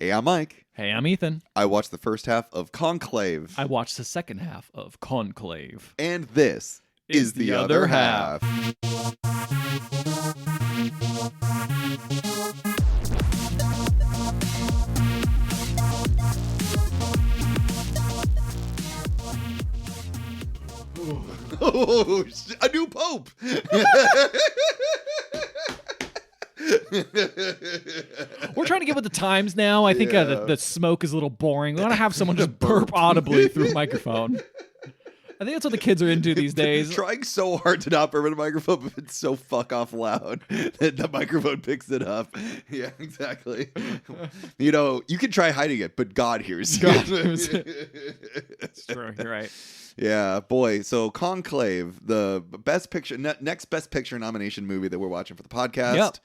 Hey, I'm Mike. Hey, I'm Ethan. I watched the first half of Conclave. I watched the second half of Conclave. And this is the other half. Oh, a new pope. We're trying to get with the times now. I think the smoke is a little boring. We want to have someone just burp audibly through a microphone. I think that's what the kids are into these days. Trying so hard to not burp in a microphone, but it's so fuck off loud that the microphone picks it up. Yeah, exactly. You know, you can try hiding it, but God hears you. God hears it. It's true. You're right. Yeah, boy. So Conclave, the best picture, next best picture nomination movie that we're watching for the podcast.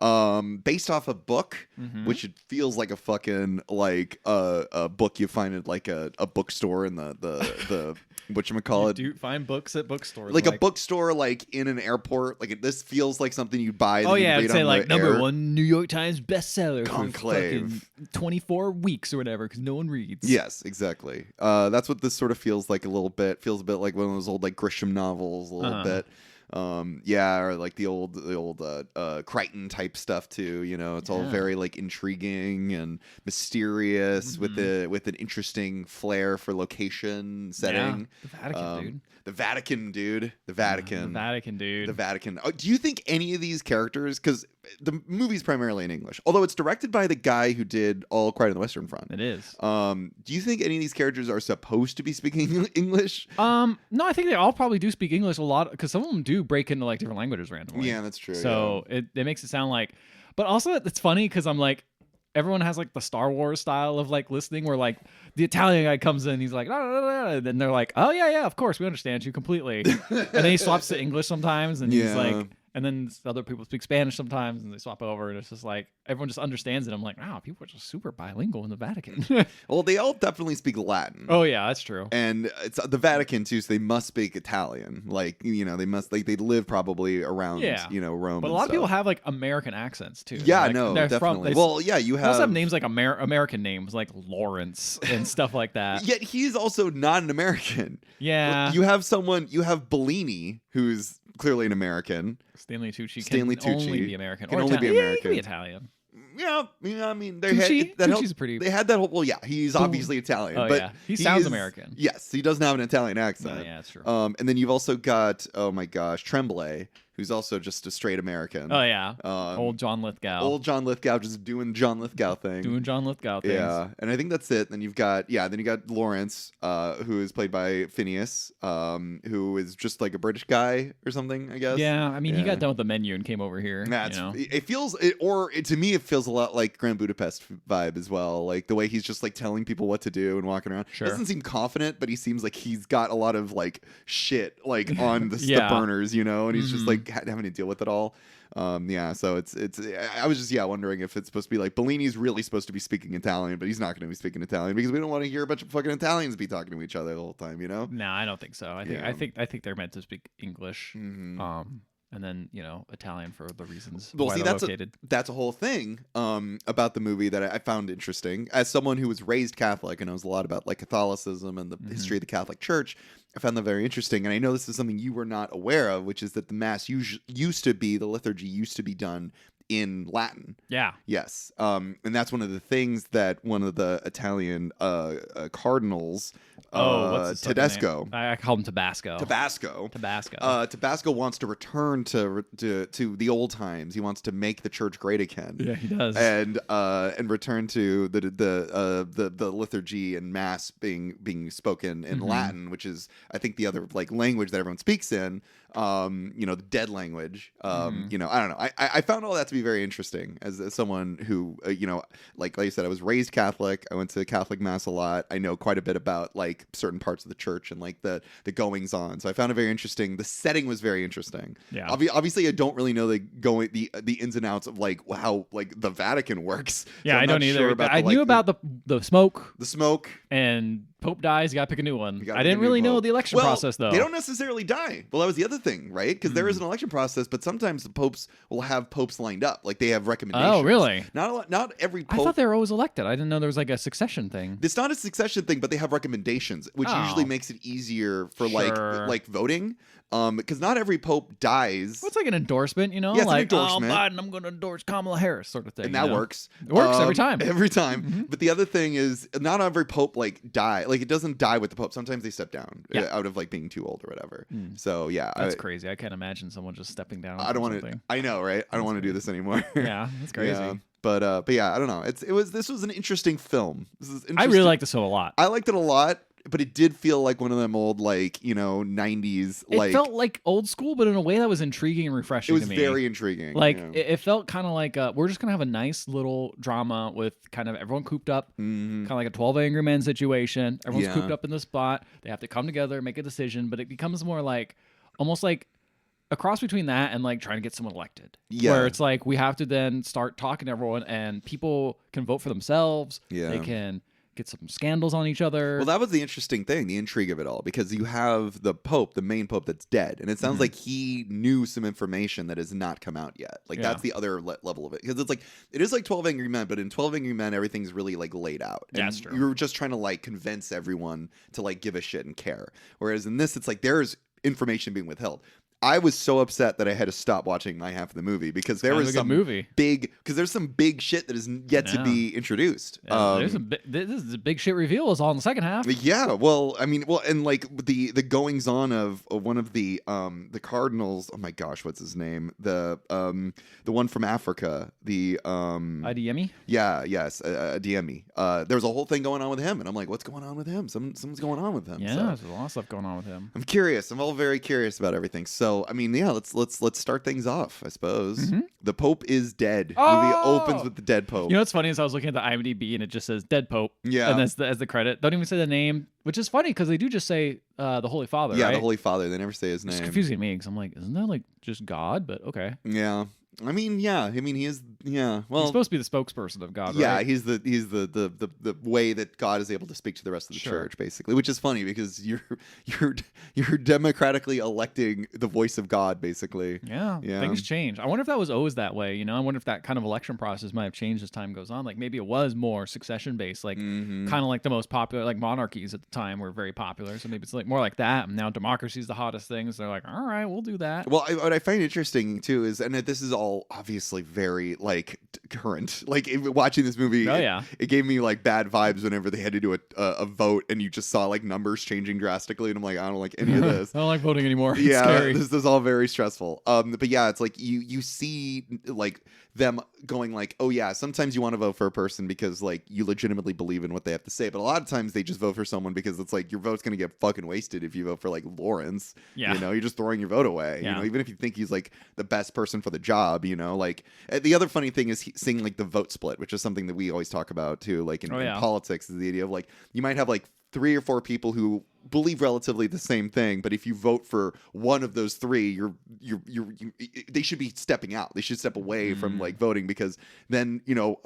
Yep. Based off a book, which it feels like a fucking like a book you find at like a bookstore in the whatchamacallit. Do you find books at bookstores? Like a bookstore, like in an airport. Like this feels like something you'd buy. Oh yeah, I'd say like number #1 New York Times bestseller Conclave. for fucking 24 weeks or whatever, because no one reads. Yes, exactly. That's what this sort of feels like a little bit. Feels a bit like one of those old like Grisham novels, a little bit. Yeah, or like the old Crichton type stuff too. You know, it's all very like intriguing and mysterious with an interesting flair for location setting. Yeah. The Vatican, dude. The Vatican. The Vatican. Oh, do you think any of these characters? Because the movie's primarily in English, although it's directed by the guy who did All Quiet on the Western Front. It is. Do you think any of these characters are supposed to be speaking English? No, I think they all probably do speak English a lot, because some of them do break into like different languages randomly. Yeah, that's true. So it makes it sound like, but also it's funny because I'm like, everyone has like the Star Wars style of like listening, where like the Italian guy comes in, he's like, and then they're like, oh yeah, of course we understand you completely, and then he swaps to English sometimes, and he's like. And then other people speak Spanish sometimes, and they swap over, and it's just like everyone just understands it. I'm like, wow, people are just super bilingual in the Vatican. Well, they all definitely speak Latin. Oh yeah, that's true. And it's the Vatican too, so they must speak Italian. Like, you know, they must, like, they live probably around you know, Rome. But a lot of people have like American accents too. Yeah, like, no, definitely. Well, yeah, you also have names like American names like Lawrence and stuff like that. Yet he's also not an American. Yeah, you have Bellini, who's clearly an American. Stanley Tucci can only be American. Can only be American. He can be Italian. Yeah, I mean, Tucci's pretty. They had that whole. Well, yeah, he's obviously Italian. Oh, but yeah. He sounds American. Yes, he doesn't have an Italian accent. No, yeah, that's true. And then you've also got, oh my gosh, Tremblay, who's also just a straight American. Oh yeah, old John Lithgow. Old John Lithgow, just doing John Lithgow thing. Doing John Lithgow things. Yeah, and I think that's it. Then you've got Lawrence, who is played by Fiennes, who is just like a British guy or something, I guess. Yeah, I mean, he got done with the menu and came over here. To me, it feels a lot like Grand Budapest vibe as well. Like the way he's just like telling people what to do and walking around. Sure. Doesn't seem confident, but he seems like he's got a lot of like shit like on the burners, you know, and he's just like having to deal with it all. So it's I was just wondering if it's supposed to be like Bellini's really supposed to be speaking Italian, but he's not going to be speaking Italian because we don't want to hear a bunch of fucking Italians be talking to each other the whole time, you know? No, I don't think so. I think they're meant to speak English. And then, you know, Italian for the reasons why they're located. That's a whole thing about the movie that I found interesting. As someone who was raised Catholic and knows a lot about like Catholicism and the history of the Catholic Church, I found that very interesting. And I know this is something you were not aware of, which is that the Mass the liturgy used to be done in Latin. Yeah. Yes. And that's one of the things that one of the Italian cardinals, Tedesco. I call him Tabasco. Tabasco wants to return to the old times. He wants to make the church great again. Yeah, he does. And return to the liturgy and Mass being spoken in Latin, which is I think the other like language that everyone speaks in. The dead language. You know, I don't know. I found all that to be very interesting as someone who, like I said, I was raised Catholic. I went to Catholic Mass a lot. I know quite a bit about like certain parts of the church and like the goings on. So I found it very interesting. The setting was very interesting. Yeah. Obviously, I don't really know the ins and outs of like how like the Vatican works. Yeah, so I don't either. I knew about the smoke. The smoke And Pope dies, you gotta pick a new one. gotta I pick a didn't new really know pope. the election Well, process though. they don't necessarily die. Well, that was the other thing, right? Because there is an election process, but sometimes the popes will have popes lined up, like they have recommendations. Oh, really? Not every I pope. thought they were always elected. I didn't know there was like a succession thing. It's not a succession thing, but they have recommendations, which usually makes it easier for Sure. like voting. Because not every pope dies. Well, it's like an endorsement, you know? Yeah, it's an like, endorsement. Oh, Biden, I'm going to endorse Kamala Harris, sort of thing. And that works. It works every time. Every time. But the other thing is, not every pope like die. Like it doesn't die with the pope. Sometimes they step down out of like being too old or whatever. So yeah, That's crazy. I can't imagine someone just stepping down. I don't want to. I know, right? I don't want to do this anymore. Yeah, that's crazy. Yeah. But yeah, I don't know. This was an interesting film. This is I really like this film a lot. I liked it a lot. But it did feel like one of them old, like, 90s. It felt like old school, but in a way that was intriguing and refreshing to me. It was very intriguing. Like, it felt kind of like we're just going to have a nice little drama with kind of everyone cooped up, kind of like a 12 Angry Men situation. Everyone's cooped up in the spot. They have to come together, make a decision, but it becomes more like, almost like a cross between that and like trying to get someone elected. Yeah. Where it's like we have to then start talking to everyone and people can vote for themselves. Yeah. They can get some scandals on each other. Well, that was the interesting thing, the intrigue of it all, because you have the Pope, the main Pope that's dead, and it sounds like he knew some information that has not come out yet. Like that's the other level of it, because it's like it is like 12 Angry Men, but in 12 Angry Men everything's really like laid out. And that's true. You're just trying to like convince everyone to like give a shit and care. Whereas in this, it's like there's information being withheld. I was so upset that I had to stop watching my half of the movie because there was some there's some big shit that is yet to be introduced. This is a big shit reveal is all in the second half. Yeah, well, I mean, and like the goings on of one of the cardinals. Oh my gosh, what's his name? The one from Africa. The Adeyemi? Yeah, yes, Adeyemi. There was a whole thing going on with him, and I'm like, what's going on with him? Something's going on with him. Yeah, so. there's a lot of stuff going on with him. I'm curious. I'm all very curious about everything. So I mean, yeah, let's start things off. I suppose the Pope is dead. Oh! Movie opens with the dead Pope. You know what's funny is I was looking at the IMDb and it just says dead Pope. Yeah, and that's as the credit. Don't even say the name, which is funny because they do just say the Holy Father. Yeah, right? the Holy Father. They never say his name. It's confusing to me because I'm like, isn't that like just God? But okay. Yeah. I mean, yeah. I mean, he is. Yeah. Well, he's supposed to be the spokesperson of God. Yeah, right? he's the way that God is able to speak to the rest of the church, basically. Which is funny because you're democratically electing the voice of God, basically. Yeah. Things change. I wonder if that was always that way. You know, I wonder if that kind of election process might have changed as time goes on. Like maybe it was more succession based, like kind of like the most popular, like monarchies at the time were very popular. So maybe it's like more like that. And now democracy is the hottest thing. So they're like, all right, we'll do that. Well, what I find interesting too is, and this is all obviously very like current. Like watching this movie, it gave me like bad vibes whenever they had to do a vote, and you just saw like numbers changing drastically, and I'm like, I don't like any of this. I don't like voting anymore. It's yeah, scary. This is all very stressful. But yeah, it's like you see like them going like, oh yeah, sometimes you want to vote for a person because like you legitimately believe in what they have to say, but a lot of times they just vote for someone because it's like your vote's gonna get fucking wasted if you vote for like Lawrence. Yeah, you know, you're just throwing your vote away. Yeah. You know, even if you think he's like the best person for the job. You know, like the other funny thing is seeing like the vote split, which is something that we always talk about too. Like in politics, is the idea of like you might have like 3 or 4 people who believe relatively the same thing, but if you vote for one of those 3, they should be stepping out. They should step away from like voting, because then, you know,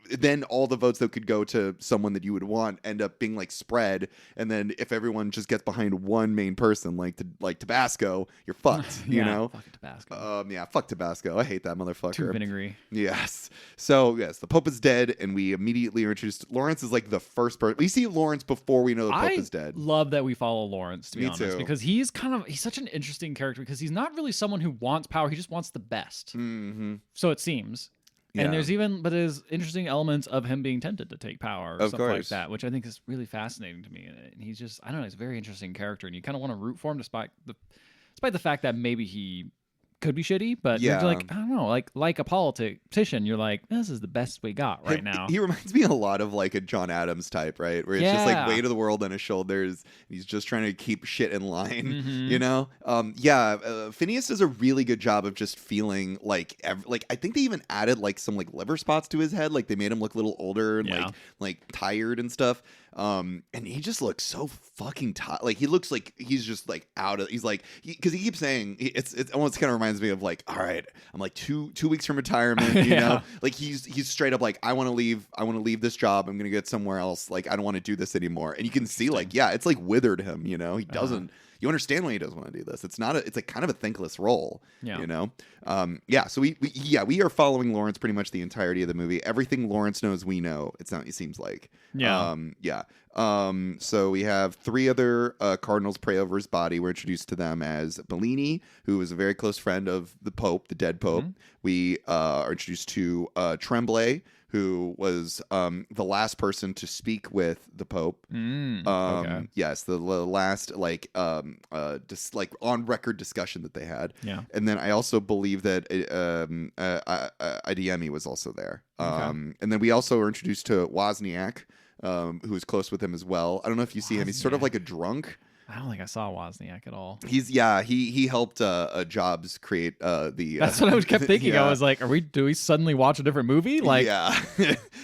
then all the votes that could go to someone that you would want end up being like spread. And then if everyone just gets behind one main person, like Tabasco, you're fucked. You know, fucking Tabasco. Yeah, fuck Tabasco. I hate that motherfucker. Too vinegary. Yes. So yes, the Pope is dead, and we immediately are introduced. Lawrence is like the first person we see. Lawrence before we know the Pope is dead. Love that we follow Lawrence, to be honest, too. because he's such an interesting character, because he's not really someone who wants power. He just wants the best. So it seems. Yeah. And there's interesting elements of him being tempted to take power or stuff like that, which I think is really fascinating to me. And he's just, I don't know, he's a very interesting character, and you kind of want to root for him despite the fact that maybe he could be shitty, but you're like, I don't know, like a politician, you're like, this is the best we got right now. He reminds me a lot of like a John Adams type, right? Where it's just like weight of the world on his shoulders. He's just trying to keep shit in line, you know? Phineas does a really good job of just feeling like I think they even added like some like liver spots to his head. Like they made him look a little older and like tired and stuff. And he just looks so fucking tired. Like he looks like he's just like he's like, because he keeps saying, it's almost kind of reminds reminds me of like, all right, I'm like two weeks from retirement, you know, like he's straight up like, I want to leave this job. I'm gonna get somewhere else. Like I don't want to do this anymore. And you can see like, yeah, it's like withered him. You know, he doesn't. You understand why he doesn't want to do this. It's not. It's like kind of a thankless role. Yeah. You know. Yeah. So we are following Lawrence pretty much the entirety of the movie. Everything Lawrence knows, we know. It seems like. Yeah. Yeah. So we have 3 other cardinals pray over his body. We're introduced to them as Bellini, who is a very close friend of the Pope, the dead Pope. We are introduced to Tremblay, who was the last person to speak with the Pope. Okay. Yes, the last like just like on record discussion that they had. Yeah. And then I also believe that Adeyemi was also there. And then we also were introduced to Wozniak, who is close with him as well. I don't know if you see him. He's sort of like a drunk. I don't think I saw Wozniak at all. He helped Jobs create the. That's what I kept thinking. Yeah. I was like, do we suddenly watch a different movie? Like, yeah,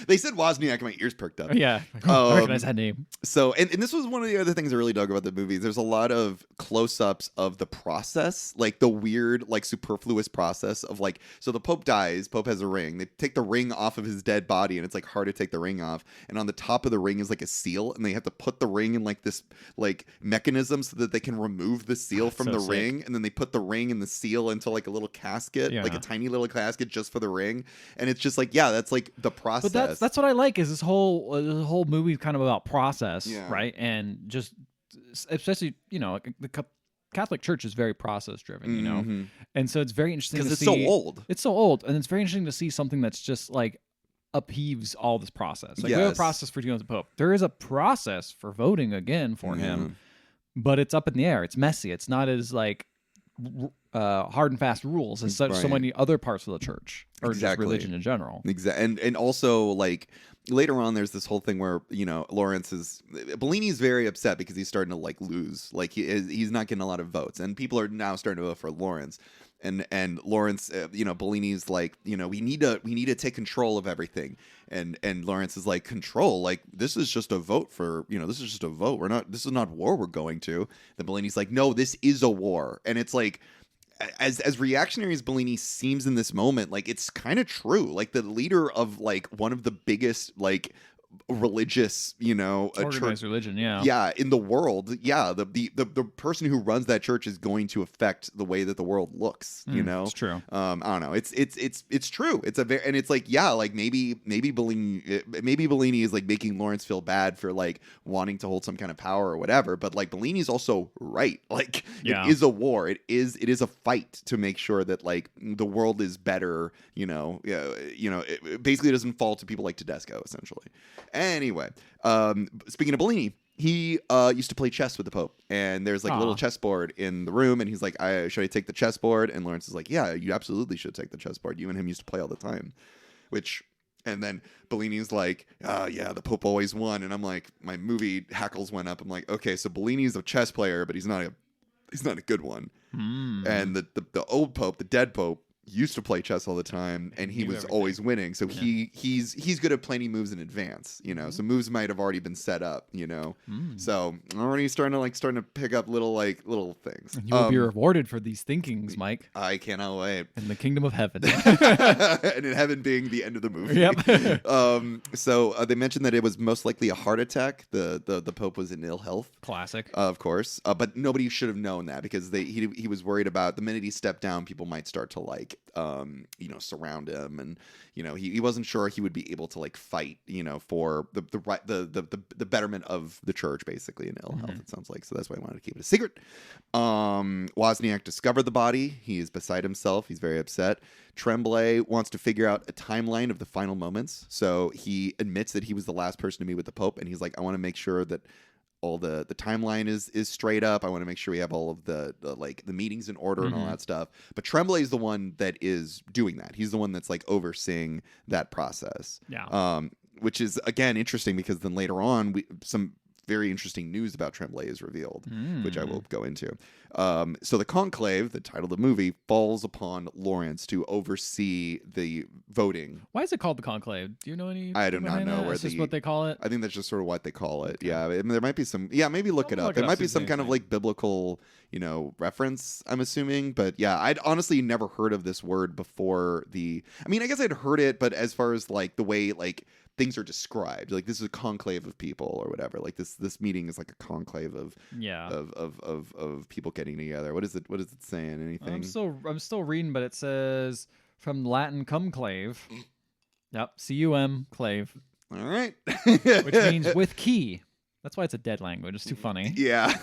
they said Wozniak, and my ears perked up. Yeah, I recognize that name. So, and this was one of the other things I really dug about the movie. There's a lot of close-ups of the process, like the weird, like superfluous process of like, so the Pope dies. Pope has a ring. They take the ring off of his dead body, and it's like hard to take the ring off. And on the top of the ring is like a seal, and they have to put the ring in like this like mechanism so that they can remove the seal from the ring, and then they put the ring and the seal into like a little casket, like a tiny little casket just for the ring. And it's just like, yeah, that's like the process. But that's what I like, is this whole movie kind of about process, right? And just especially, you know, the Catholic Church is very process driven, you know, and so it's very interesting because to it's see, so old. It's so old, and it's very interesting to see something that's just like upheaves all this process. Like we have a process for dealing with the Pope. There is a process for voting again for him. But it's up in the air. It's messy. It's not as like hard and fast rules as so many other parts of the church or just religion in general. Exactly. And also like later on, there's this whole thing where, you know, Bellini's very upset because he's starting to like lose. Like he's not getting a lot of votes, and people are now starting to vote for Lawrence. And Lawrence, you know, Bellini's like, you know, we need to take control of everything. And Lawrence is like, control? Like, this is just a vote for, you know, this is just a vote. This is not war we're going to. Then Bellini's like, no, this is a war. And it's like, as reactionary as Bellini seems in this moment, like, it's kind of true. Like, the leader of like one of the biggest like religious, you know, organized church, religion, in the world, the person who runs that church is going to affect the way that the world looks, you know. It's true. I don't know, it's true. It's and it's like, yeah, like maybe Bellini is like making Lawrence feel bad for like wanting to hold some kind of power or whatever, but like Bellini's also right. Like it is a war. It is a fight to make sure that like the world is better, you know. It basically doesn't fall to people like Tedesco essentially. Anyway, speaking of Bellini, he used to play chess with the Pope, and there's like a little chessboard in the room, and he's like, should I take the chessboard? And Lawrence is like, yeah, you absolutely should take the chessboard. You and him used to play all the time. And then Bellini's like, yeah, the Pope always won. And I'm like, my movie hackles went up. I'm like, okay, so Bellini's a chess player, but he's not a good one. And the old Pope, the dead Pope, used to play chess all the time, and he was always winning. So he's good at planning moves in advance, you know. So moves might have already been set up, you know. So already starting to pick up little things. And you will be rewarded for these thinkings, Mike. I cannot wait. In the kingdom of heaven. And in heaven being the end of the movie. Yep. So they mentioned that it was most likely a heart attack. The Pope was in ill health. Classic. Of course. But nobody should have known that, because he was worried about the minute he stepped down, people might start to like surround him, and you know, he wasn't sure he would be able to like fight, you know, for the betterment of the church, basically, in ill health, it sounds like. So that's why I wanted to keep it a secret. Wozniak discovered the body. He is beside himself. He's very upset. Tremblay wants to figure out a timeline of the final moments, so he admits that he was the last person to meet with the Pope, and he's like, I want to make sure that all the timeline is straight up. I want to make sure we have all of the meetings in order and all that stuff. But Tremblay is the one that is doing that. He's the one that's like overseeing that process. Yeah. Which is again interesting, because then later on some very interesting news about Tremblay is revealed, which I will go into. So the Conclave, the title of the movie, falls upon Lawrence to oversee the voting. Why is it called the Conclave? Do you know any? I do not know where that's just what they call it. I think that's just sort of what they call it. Okay. Yeah, I mean, there might be some. Yeah, maybe look it up. There might be some kind of like biblical, reference. I'm assuming, but yeah, I'd honestly never heard of this word before the. I mean, I guess I'd heard it, but as far as like the way like things are described, like this is a conclave of people or whatever. Like this meeting is like a conclave of of people getting together. What is it saying? Anything? I'm still reading, but it says from Latin conclave. Yep, cum clave. All right, which means with key. That's why it's a dead language. It's too funny. Yeah.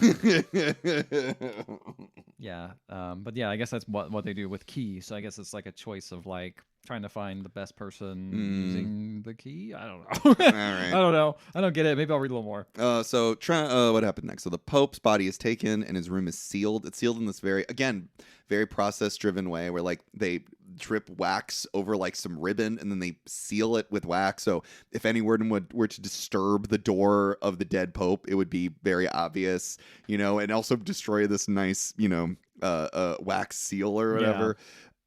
Yeah. But yeah, I guess that's what they do with key. So I guess it's like a choice of like trying to find the best person using the key. I don't know. All right. I don't know. I don't get it. Maybe I'll read a little more. So what happened next? So the Pope's body is taken and his room is sealed. It's sealed in this very process-driven way where like they drip wax over like some ribbon and then they seal it with wax. So if anyone were to disturb the door of the dead Pope, it would be very obvious, and also destroy this nice, wax seal or whatever.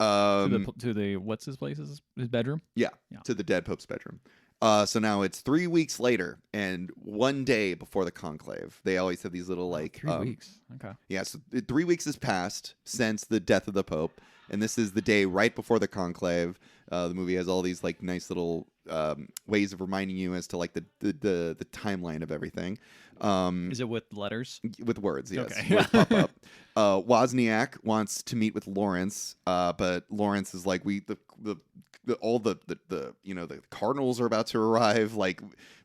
Yeah. To the what's his place? His bedroom? Yeah, to the dead Pope's bedroom. So now it's 3 weeks later and 1 day before the conclave. They always have these little like 3 weeks. Okay. Yeah, so 3 weeks has passed since the death of the Pope, and this is the day right before the conclave. The movie has all these like nice little ways of reminding you as to like the timeline of everything. Is it with letters? With words, yes. Okay. Words pop up. Wozniak wants to meet with Lawrence, but Lawrence is like the cardinals are about to arrive. Like,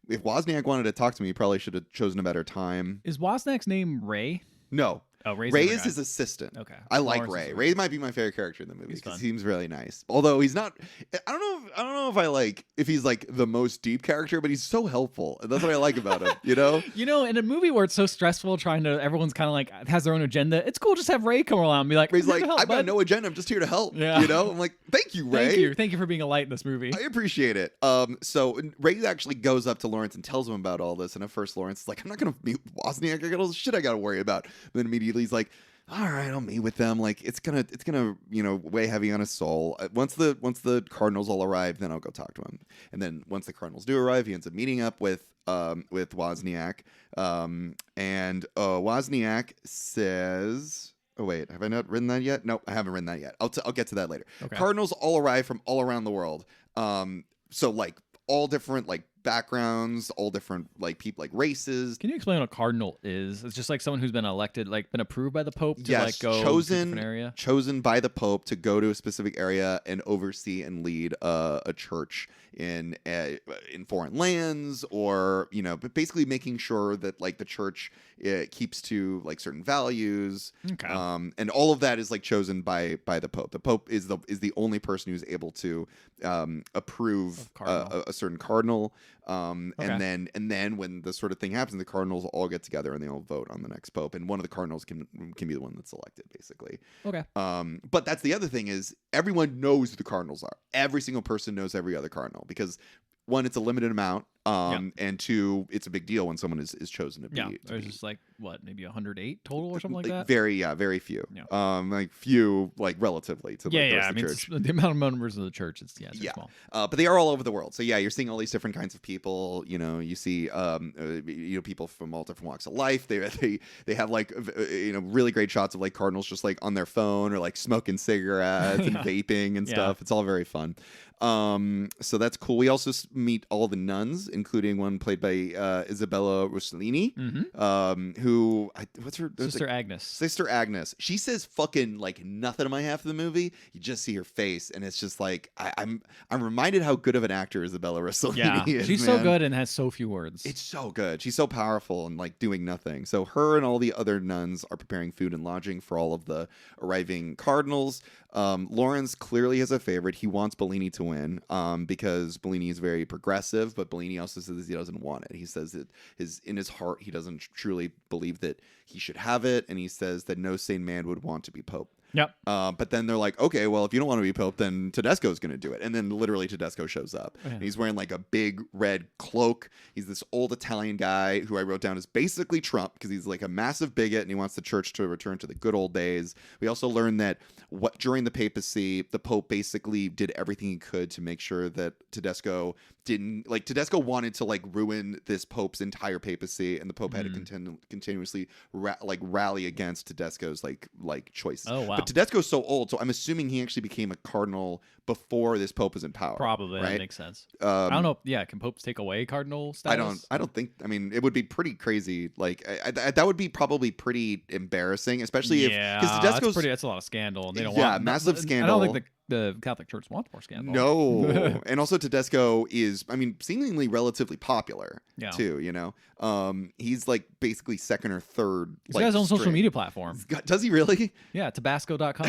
if Wozniak wanted to talk to me, he probably should have chosen a better time. Is Wozniak's name Ray? No. Oh, Ray is his assistant. Okay. I like Ray. Ray might be my favorite character in the movie because he seems really nice. Although he's not. I don't know if he's like the most deep character, but he's so helpful. And that's what I like about him. In a movie where it's so stressful, everyone's kind of like has their own agenda. It's cool just have Ray come around and be like, Ray's like, help, I've got no agenda. I'm just here to help. Yeah. I'm like, thank you, Ray. Thank you for being a light in this movie. I appreciate it. So Ray actually goes up to Lawrence and tells him about all this. And at first, Lawrence is like, I'm not gonna meet with Wozniak. I got all the shit I gotta worry about. But then immediately he's like, all right, I'll meet with them. Like it's gonna weigh heavy on his soul. Once the cardinals all arrive, then I'll go talk to him. And then once the cardinals do arrive, he ends up meeting up with Wozniak. And Wozniak says, "Oh wait, have I not written that yet? No, I haven't written that yet. I'll get to that later." Okay. Cardinals all arrive from all around the world. So like all different like backgrounds, all different like people, like races. Can you explain what a cardinal is? It's just like someone who's been elected, like been approved by the Pope to like go to a different area. Chosen by the Pope to go to a specific area and oversee and lead a church in foreign lands, or but basically making sure that like the church keeps to like certain values. Okay. And all of that is like chosen by the Pope. The Pope is the only person who's able to approve a certain cardinal. Okay. and then when the sort of thing happens, the cardinals all get together and they all vote on the next Pope, and one of the cardinals can be the one that's elected, basically. Okay. But that's the other thing is everyone knows who the cardinals are. Every single person knows every other cardinal because one, it's a limited amount. And two, it's a big deal when someone is chosen to be. Yeah, there's just like maybe 108 total or something like that. Very few. Yeah. Like few, like relatively to the rest of the church. The amount of members of the church, it's small. But they are all over the world. So yeah, you're seeing all these different kinds of people. You see, people from all different walks of life. They have like really great shots of like cardinals just like on their phone or like smoking cigarettes and vaping and stuff. It's all very fun. So that's cool. We also meet all the nuns, including one played by Isabella Rossellini, who what's her Sister Agnes. Sister Agnes. She says fucking like nothing in my half of the movie. You just see her face, and it's just like I'm reminded how good of an actor Isabella Rossellini is. She's so good and has so few words. It's so good. She's so powerful and like doing nothing. So her and all the other nuns are preparing food and lodging for all of the arriving cardinals. Lawrence clearly has a favorite. He wants Bellini to win because Bellini is very progressive, but Bellini also says he doesn't want it. He says that in his heart he doesn't truly believe that he should have it, and he says that no sane man would want to be Pope. Yep. But then they're like, okay, well, if you don't want to be Pope, then Tedesco's going to do it. And then literally Tedesco shows up. Yeah. And he's wearing like a big red cloak. He's this old Italian guy who I wrote down is basically Trump because he's like a massive bigot and he wants the church to return to the good old days. We also learned that during the papacy, the Pope basically did everything he could to make sure that Tedesco didn't, like, Tedesco wanted to like ruin this Pope's entire papacy, and the Pope had to continuously rally against Tedesco's like choices. Oh, wow. But Tedesco's so old, so I'm assuming he actually became a cardinal before this Pope was in power. Probably, right? that makes sense. I don't know. Yeah, can popes take away cardinal status? I don't think. I mean, it would be pretty crazy. Like that would be probably pretty embarrassing, especially if because Tedesco's that's a lot of scandal, and they don't want massive scandal. I don't think the Catholic Church wants more scandal. No, and also Tedesco is, I mean, seemingly relatively popular too. You know, he's like basically second or third. He's got his own social media platform. Does he really? Yeah, Tabasco.com.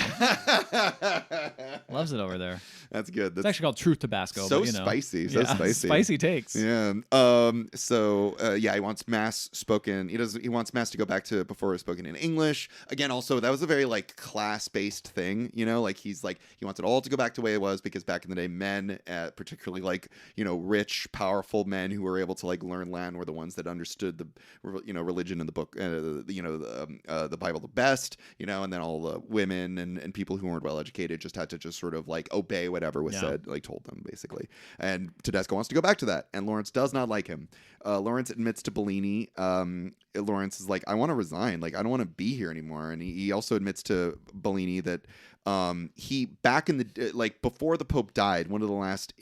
Loves it over there. That's good. It's actually called Truth Tabasco. So but, you know. spicy. Spicy takes. Yeah. He wants mass spoken. He wants mass to go back to before it was spoken in English. Again, also that was a very like class based thing. You know, like he wants it all to go back to the way it was because back in the day, men, particularly like rich, powerful men who were able to like learn Latin were the ones that understood the religion and the book, the Bible the best. And then all the women and people who weren't well educated just had to just sort of like obey whatever was said, like told them basically. And Tedesco wants to go back to that, and Lawrence does not like him. Lawrence admits to Bellini. Lawrence is like, I want to resign. Like, I don't want to be here anymore. And he also admits to Bellini that he back in the like before the Pope died, one of the last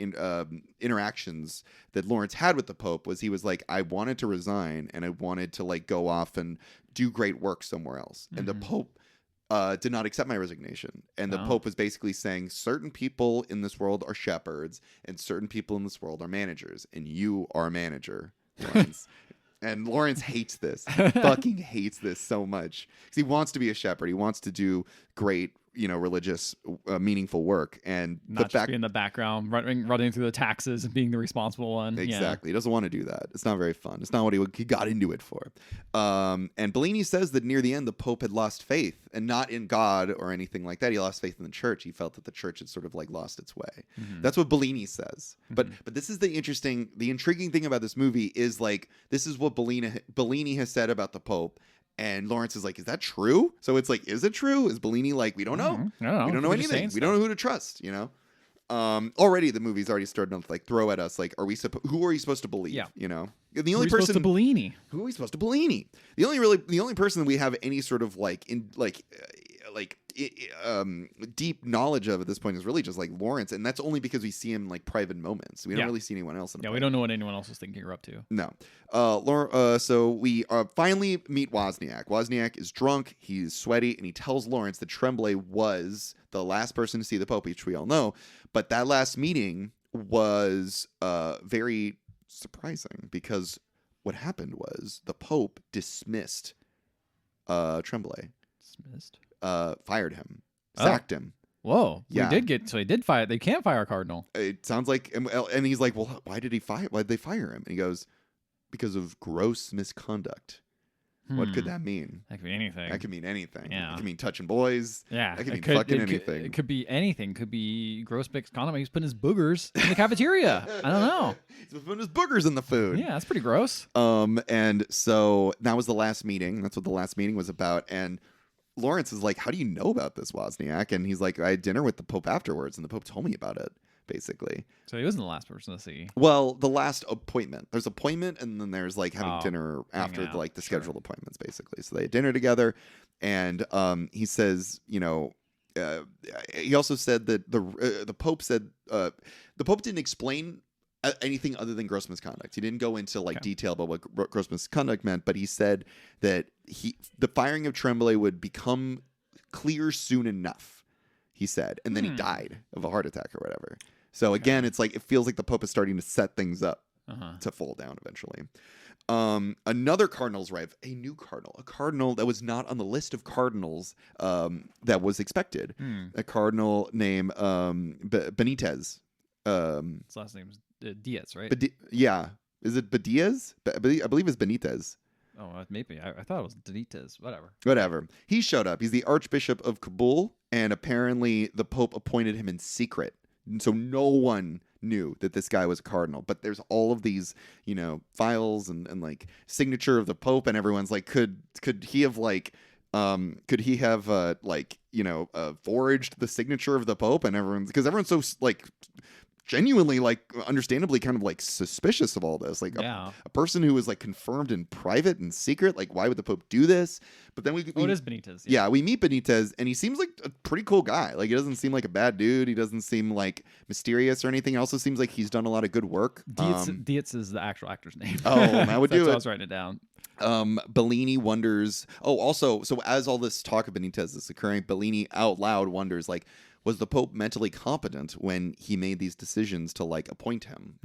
interactions that Lawrence had with the Pope was he was like, I wanted to resign and I wanted to like go off and do great work somewhere else. And the Pope did not accept my resignation. And the Pope was basically saying certain people in this world are shepherds and certain people in this world are managers, and you are a manager, Lawrence. And Lawrence hates this. He fucking hates this so much because he wants to be a shepherd. He wants to do great, religious, meaningful work, and not just be in the background, running through the taxes and being the responsible one. Exactly. He doesn't want to do that. It's not very fun. It's not what he got into it for. And Bellini says that near the end, the Pope had lost faith, and not in God or anything like that. He lost faith in the church. He felt that the church had sort of like lost its way. That's what Bellini says. But this is the intriguing thing about this movie is like this is what Bellini has said about the Pope. And Lawrence is like, is that true? So it's like, is it true? Is Bellini like, we don't know. We don't know anything. We don't know who to trust, Already the movie's already starting to like throw at us like, who are you supposed to believe? And the only person Bellini. Who are we supposed to Bellini? The only person that we have any sort of deep knowledge of at this point is really just like Lawrence, and that's only because we see him in like private moments. We don't really see anyone else. We don't know what anyone else is thinking or up to. No. So we finally meet Wozniak. Wozniak is drunk, he's sweaty, and he tells Lawrence that Tremblay was the last person to see the Pope, which we all know. But that last meeting was very surprising because what happened was the Pope dismissed Tremblay. Dismissed? Fired him, sacked him. Whoa! Yeah. He did fire. They can't fire a cardinal. It sounds like, and he's like, well, why did they fire him? And he goes, because of gross misconduct. What could that mean? That could be anything. That could mean anything. Yeah. It could mean touching boys. Yeah. That could mean fucking anything. It could be anything. Could be gross misconduct. He's putting his boogers in the cafeteria. I don't know. He's putting his boogers in the food. Yeah, that's pretty gross. And so that was the last meeting. That's what the last meeting was about. And Lawrence is like, how do you know about this, Wozniak? And he's like, I had dinner with the Pope afterwards, and the Pope told me about it, basically. So he wasn't the last person to see. Well, the last appointment. There's appointment, and then there's like having dinner after the scheduled appointments, basically. So they had dinner together, and he says, he also said that the Pope said the Pope didn't explain anything other than gross misconduct. He didn't go into detail about what gross misconduct meant, but he said that the firing of Tremblay would become clear soon enough, he said, and then he died of a heart attack or whatever. So again, it's like it feels like the Pope is starting to set things up to fall down eventually. Another cardinal's arrived, a new cardinal, a cardinal that was not on the list of cardinals that was expected. A cardinal named Benitez. His last name is Diaz, right? Yeah. Is it Badiaz? I believe it's Benitez. Oh, maybe. I thought it was Benitez. Whatever. Whatever. He showed up. He's the Archbishop of Kabul, and apparently the Pope appointed him in secret. And so no one knew that this guy was a cardinal. But there's all of these, files and like signature of the Pope, and everyone's like, could he have forged the signature of the Pope? And everyone's so like genuinely, like, understandably kind of like suspicious of all this. Like a person who was like confirmed in private and secret, like, why would the Pope do this? But then it is Benitez. Yeah, we meet Benitez, and he seems like a pretty cool guy. Like, he doesn't seem like a bad dude. He doesn't seem like mysterious or anything. He also seems like he's done a lot of good work. Dietz is the actual actor's name. Oh, that would do it. I was writing it down. Bellini wonders. Oh, also, so as all this talk of Benitez is occurring, Bellini out loud wonders, like, was the Pope mentally competent when he made these decisions to like appoint him?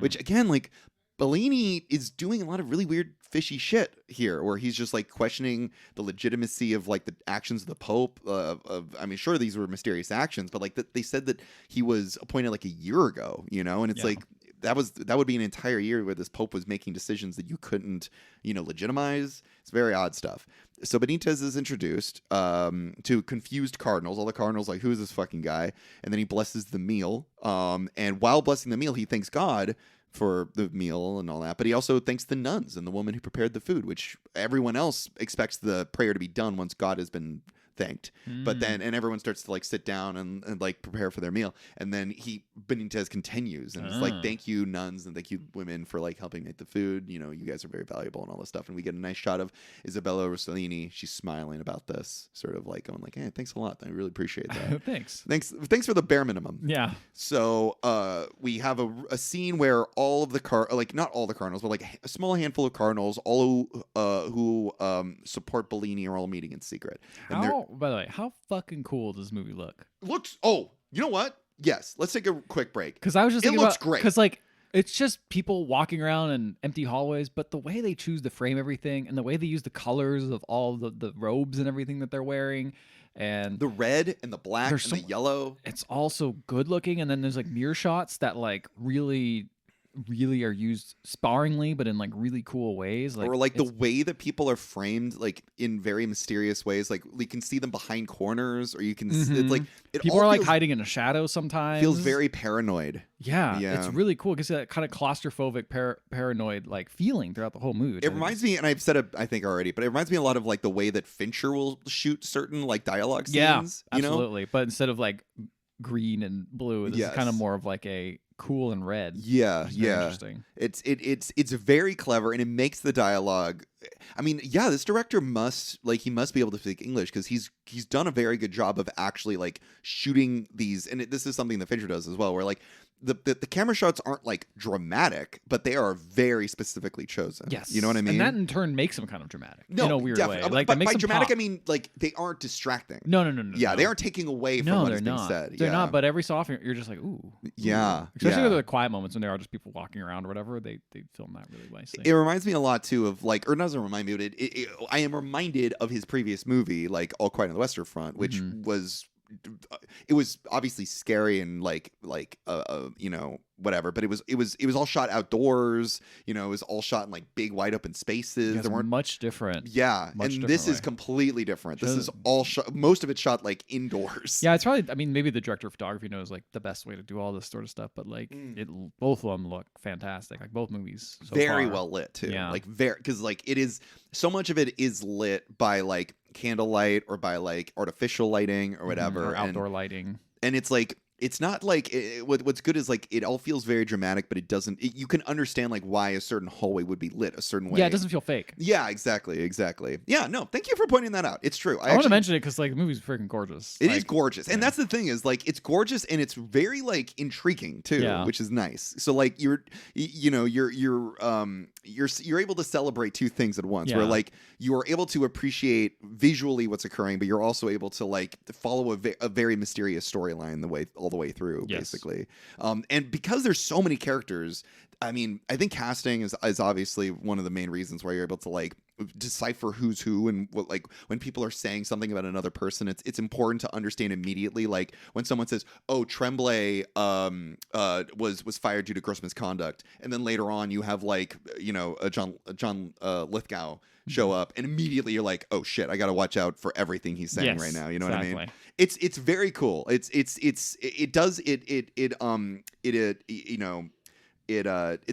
Which again, like, Bellini is doing a lot of really weird, fishy shit here, where he's just like questioning the legitimacy of like the actions of the Pope. I mean, sure, these were mysterious actions, but like they said that he was appointed like a year ago, and it's like that would be an entire year where this Pope was making decisions that you couldn't, legitimize. It's very odd stuff. So Benitez is introduced to confused cardinals. All the cardinals like, who is this fucking guy? And then he blesses the meal. And while blessing the meal, he thanks God for the meal and all that. But he also thanks the nuns and the woman who prepared the food, which everyone else expects the prayer to be done once God has been thanked. But then, and everyone starts to like sit down and like prepare for their meal. And then Benitez continues and it's like, thank you nuns and thank you women for like helping make the food. You guys are very valuable and all this stuff. And we get a nice shot of Isabella Rossellini. She's smiling about this, sort of like going like, hey, thanks a lot. I really appreciate that. Thanks for the bare minimum. Yeah. So we have a scene where all of the not all the cardinals, but like a small handful of cardinals, all who support Bellini, are all meeting in secret. By the way, how fucking cool does this movie look? You know what? Yes. Let's take a quick break. Because I was just thinking it looks great. Because like it's just people walking around in empty hallways, but the way they choose to frame everything and the way they use the colors of all the robes and everything that they're wearing, and the red and the black and the yellow, it's also good looking. And then there's like mirror shots that like really are used sparingly, but in like really cool ways. Like, or like the way that people are framed, like in very mysterious ways. Like you can see them behind corners, or you can it's like people are like hiding in a shadow sometimes. Feels very paranoid. Yeah, it's really cool because that kind of claustrophobic, paranoid like feeling throughout the whole mood. It reminds me, and I've said it I think already, but it reminds me a lot of like the way that Fincher will shoot certain like dialogue scenes. Yeah, absolutely. But instead of like green and blue, this is kind of more of like a cool and red. Yeah. Interesting. It's very clever, and it makes the dialogue. I mean, this director must be able to speak English, because he's done a very good job of actually like shooting these, and this is something that Fincher does as well, where like the camera shots aren't like dramatic, but they are very specifically chosen. Yes, you know what I mean. And that in turn makes them kind of dramatic. No, in a weird way. Like, but makes by them dramatic, pop. I mean like they aren't distracting. No. Yeah, they aren't taking away from what is being said. They're not. But every so often you're just like, ooh. Yeah. Especially with the quiet moments when there are just people walking around or whatever. They film that really nicely. It reminds me a lot too of like, or it doesn't remind me, but I am reminded of his previous movie, like All Quiet on the Western Front, which was. It was obviously scary and like whatever, but it was all shot outdoors. It was all shot in like big wide open spaces. There weren't much different. Yeah, and this is completely different. This is all shot. Most of it shot like indoors. Yeah, it's probably. I mean, maybe the director of photography knows like the best way to do all this sort of stuff, but like both of them look fantastic. Like both movies, very well lit too. Yeah, like because like it is so much of it is lit by like candlelight or by like artificial lighting or whatever, or outdoor lighting, and it's like. It's not like what's good is like it all feels very dramatic, but it doesn't. You can understand like why a certain hallway would be lit a certain way. Yeah, it doesn't feel fake. Yeah, exactly. Yeah, no, thank you for pointing that out. It's true. I want to mention it because like the movie's freaking gorgeous. It is gorgeous, and that's the thing is like it's gorgeous and it's very like intriguing too, which is nice. So like you're able to celebrate two things at once. Where like you are able to appreciate visually what's occurring, but you're also able to like follow a very mysterious storyline all the way through, basically. And because there's so many characters, I mean, I think casting is obviously one of the main reasons why you're able to like decipher who's who and what, like when people are saying something about another person, it's important to understand immediately. Like when someone says, "Oh, Tremblay was fired due to gross misconduct," and then later on you have like John Lithgow show up, and immediately you're like, "Oh shit, I got to watch out for everything he's saying right now." You know what I mean? It's very cool. It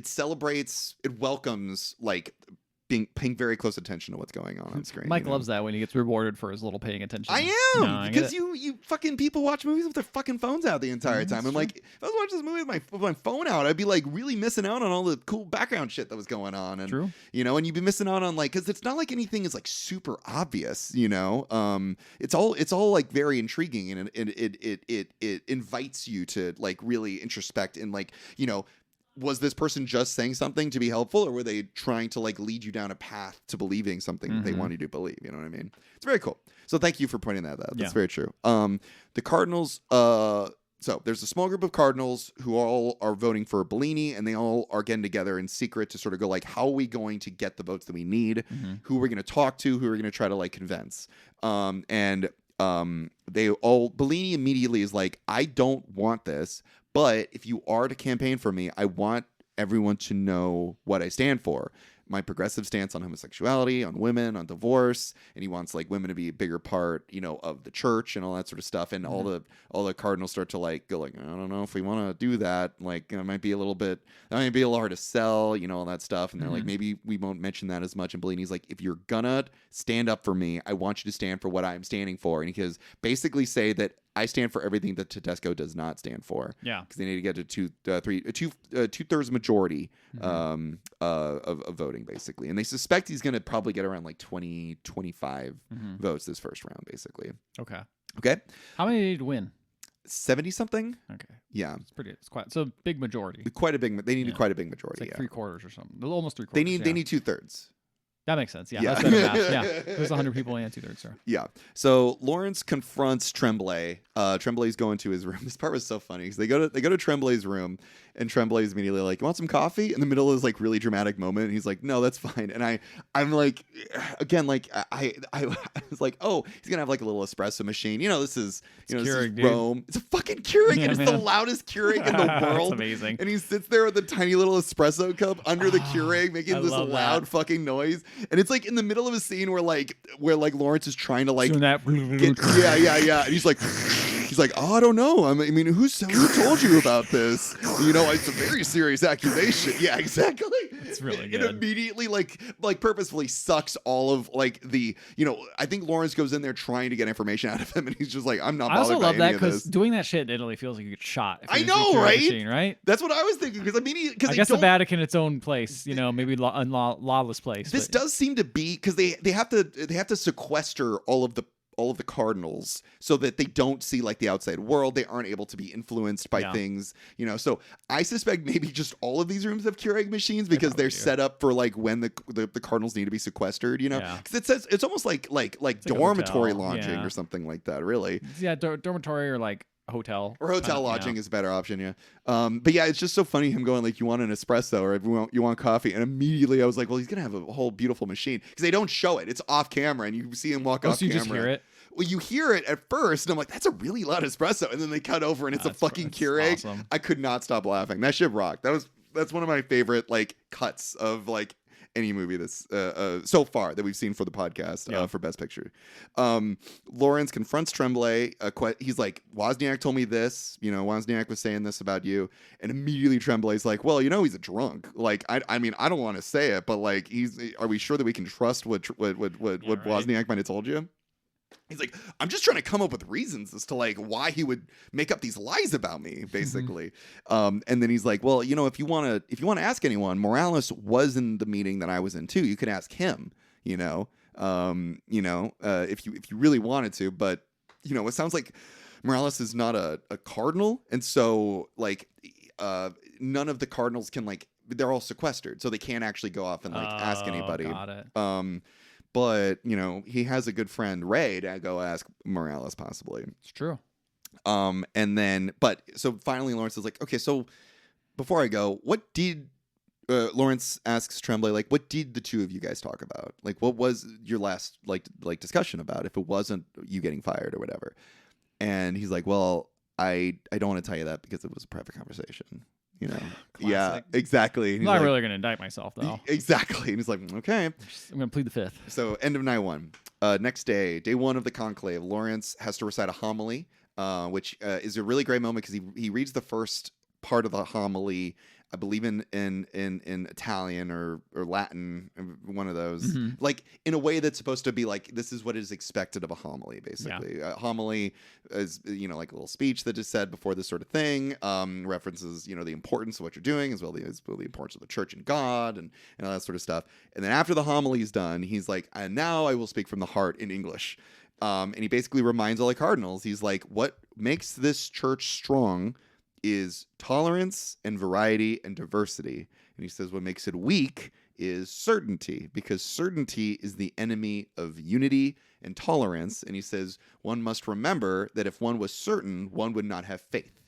celebrates, it welcomes like paying very close attention to what's going on screen. Mike loves that when he gets rewarded for his little paying attention. I am, because you fucking people watch movies with their fucking phones out the entire time. And like, if I was watching this movie with my phone out, I'd be like really missing out on all the cool background shit that was going on. And True. and you'd be missing out on like, because it's not like anything is like super obvious. It's all like very intriguing, and it invites you to like really introspect and like was this person just saying something to be helpful, or were they trying to like lead you down a path to believing something that they want you to believe? You know what I mean? It's very cool. So thank you for pointing that out. That's very true. The Cardinals, so there's a small group of Cardinals who all are voting for Bellini, and they all are getting together in secret to sort of go like, how are we going to get the votes that we need? Who are we going to talk to? Who are we going to try to like convince? Bellini immediately is like, I don't want this, but if you are to campaign for me, I want everyone to know what I stand for. My progressive stance on homosexuality, on women, on divorce, and he wants like women to be a bigger part, of the church and all that sort of stuff. And all the Cardinals start to like go like, I don't know if we want to do that. Like it might be a little hard to sell, all that stuff. And they're like, maybe we won't mention that as much. And Bellini's like, if you're gonna stand up for me, I want you to stand for what I'm standing for. And he can basically say that I stand for everything that Tedesco does not stand for. Yeah, because they need to get to two-thirds majority of voting, basically. And they suspect he's going to probably get around like 25 votes this first round, basically. Okay. How many did he win? 70 something. Okay. Yeah, it's quite so big majority. Quite a big. They need quite a big majority. It's like 3/4 or something. Almost 3/4. They need 2/3. That makes sense. Yeah. That's better math. Yeah. There's 100 people and 2/3. Sir. Yeah. So Lawrence confronts Tremblay. Tremblay's going to his room. This part was so funny because they go to Tremblay's room, and Tremblay's immediately like, "You want some coffee?" In the middle of this like really dramatic moment, and he's like, "No, that's fine." And I'm like, again, like I was like, "Oh, he's gonna have like a little espresso machine." This is Keurig, this is Rome. It's a fucking Keurig, and it's the loudest Keurig in the world. That's amazing. And he sits there with a tiny little espresso cup under the Keurig, making this loud fucking noise. And it's like in the middle of a scene where Lawrence is trying to like that. And he's like, oh, I don't know. I mean, who told you about this? It's a very serious accusation. Yeah, exactly. It's really good. It immediately like purposefully sucks all of like the I think Lawrence goes in there trying to get information out of him, and he's just like, I'm not bothered. I also love that because doing that shit in Italy feels like you get shot. I know, right? Machine, right? That's what I was thinking because I guess the Vatican, its own place, maybe a lawless place. This does seem to be because they have to sequester all of the Cardinals so that they don't see like the outside world. They aren't able to be influenced by things, So I suspect maybe just all of these rooms have Keurig machines because they're set up for like when the Cardinals need to be sequestered, because it says it's almost like dormitory lodging or something like that, really. Yeah, dormitory or like hotel lodging is a better option. Yeah. But yeah, it's just so funny him going like, you want an espresso or you want coffee, and immediately I was like, well, he's gonna have a whole beautiful machine because they don't show it. It's off camera and you see him walk off so you camera. Just hear it. Well, you hear it at first, and I'm like, that's a really loud espresso, and then they cut over and it's a fucking Keurig. Awesome. I could not stop laughing. That shit rocked. That's one of my favorite like cuts of like any movie that's so far that we've seen for the podcast for Best Picture. Lawrence confronts Tremblay. He's like, Wozniak told me this. Wozniak was saying this about you, and immediately Tremblay's like, well, he's a drunk. Like, I mean, I don't want to say it, but like, are we sure that we can trust what Wozniak might have told you? He's like, I'm just trying to come up with reasons as to like why he would make up these lies about me, basically. And then he's like, well, if you want to ask anyone, Morales was in the meeting that I was in too. You could ask him, if you really wanted to. But it sounds like Morales is not a cardinal, and so like none of the cardinals can like, they're all sequestered, so they can't actually go off and like ask anybody. Got it. But, he has a good friend, Ray, to go ask Morales, possibly. It's true. So finally Lawrence is like, okay, so before I go, what did Lawrence asks Tremblay, like, what did the two of you guys talk about? Like, what was your last like discussion about? If it wasn't you getting fired or whatever. And he's like, well, I don't want to tell you that because it was a private conversation. You know, yeah, exactly. I'm not really gonna indict myself though. Exactly. And he's like, okay, I'm gonna plead the fifth. So end of night one. Next day, day one of the conclave, Lawrence has to recite a homily, which is a really great moment because he reads the first part of the homily, I believe in Italian or Latin, one of those, like in a way that's supposed to be like, this is what is expected of a homily, basically. Yeah. A homily is, like a little speech that is said before this sort of thing, references, the importance of what you're doing, as well as the importance of the church and God and all that sort of stuff. And then after the homily is done, he's like, and now I will speak from the heart in English. And he basically reminds all the cardinals, he's like, what makes this church strong is tolerance and variety and diversity. And he says what makes it weak is certainty, because certainty is the enemy of unity and tolerance. And he says one must remember that if one was certain, one would not have faith,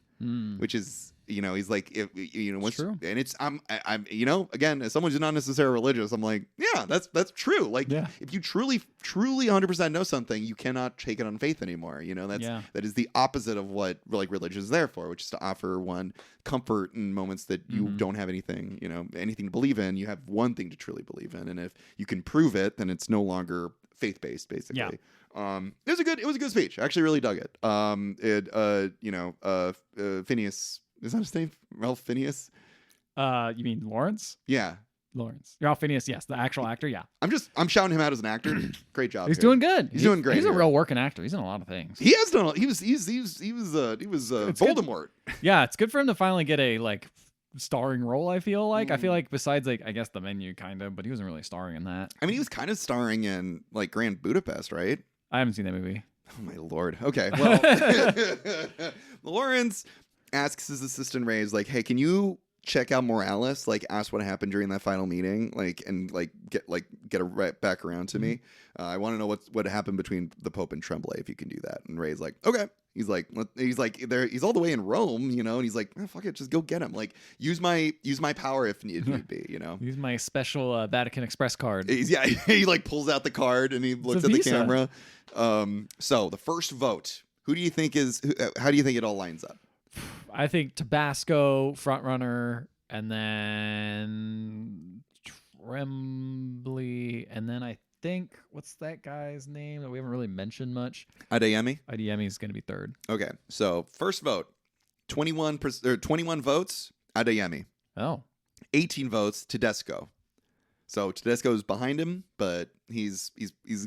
which is, he's like, once, true. And it's, I'm, again, as someone who's not necessarily religious, I'm like, yeah, that's true. Like, if you truly 100% know something, you cannot take it on faith anymore. That is the opposite of what like religion is there for, which is to offer one comfort in moments that you don't have anything to believe in. You have one thing to truly believe in, and if you can prove it, then it's no longer faith-based, basically. Yeah. It was a good speech. I actually really dug it. Phineas, is that his name? Ralph Fiennes? You mean Lawrence? Yeah. Lawrence. Ralph Fiennes, yes, the actual actor, yeah. I'm shouting him out as an actor. Great job. He's doing good. He's doing great. He's a real working actor. He's in a lot of things. He has done. He was Voldemort. Good. Yeah, it's good for him to finally get a like starring role. I feel like besides like I guess The Menu kind of, but he wasn't really starring in that. I mean, he was kind of starring in like Grand Budapest, right? I haven't seen that movie. Oh my lord. Okay. Well, Lawrence asks his assistant Ray, is like, hey, can you check out Morales? Like, ask what happened during that final meeting, and get a right back around to me. I want to know what happened between the Pope and Tremblay, if you can do that. And Ray's like, okay. He's like he's all the way in Rome, and he's like, oh, fuck it, just go get him. Like, use my power if need be, Use my special Vatican Express card. He like pulls out the card and he looks at the camera. So the first vote, who do you think how do you think it all lines up? I think Tabasco front runner, and then Tremblay, and then I think, what's that guy's name that we haven't really mentioned much? Adeyemi. Adeyemi is going to be third. Okay, so first vote, 21 votes, Adeyemi. Oh. 18 votes, Tedesco. So Tedesco's behind him, but he's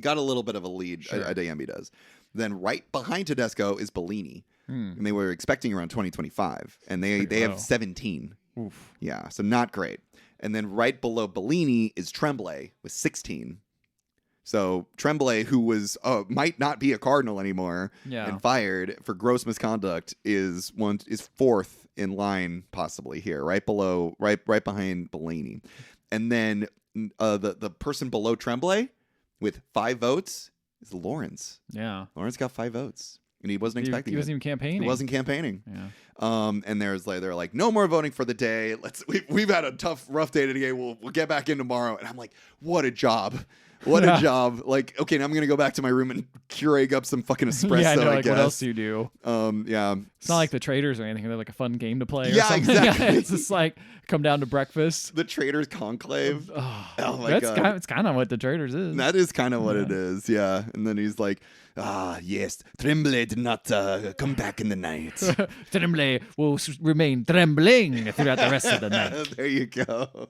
got a little bit of a lead. Sure. Adeyemi does. Then right behind Tedesco is Bellini. And they were expecting around 2025, and they have 17. Oof. Yeah, so not great. And then right below Bellini is Tremblay with 16. So Tremblay, who was might not be a cardinal anymore and fired for gross misconduct, is fourth in line possibly here, right behind Bellini. And then the person below Tremblay with 5 votes is Lawrence. Yeah, Lawrence got 5 votes. And he wasn't expecting. He wasn't even campaigning. He wasn't campaigning. Yeah. And they're like, no more voting for the day. We've had a rough day today. We'll get back in tomorrow. And I'm like, what a job. What a job. Like, okay, now I'm gonna go back to my room and Keurig up some fucking espresso. Yeah, I know, I guess. What else do you do? Yeah. It's not like the Traders or anything. They're like a fun game to play. Or yeah, something. Exactly. It's just like come down to breakfast. The Traders Conclave. Oh my god. It's kind of what the Traders is. That is kind of what it is. Yeah. And then he's like, yes, Tremblay did not come back in the night. Tremblay will remain trembling throughout the rest of the night. There you go.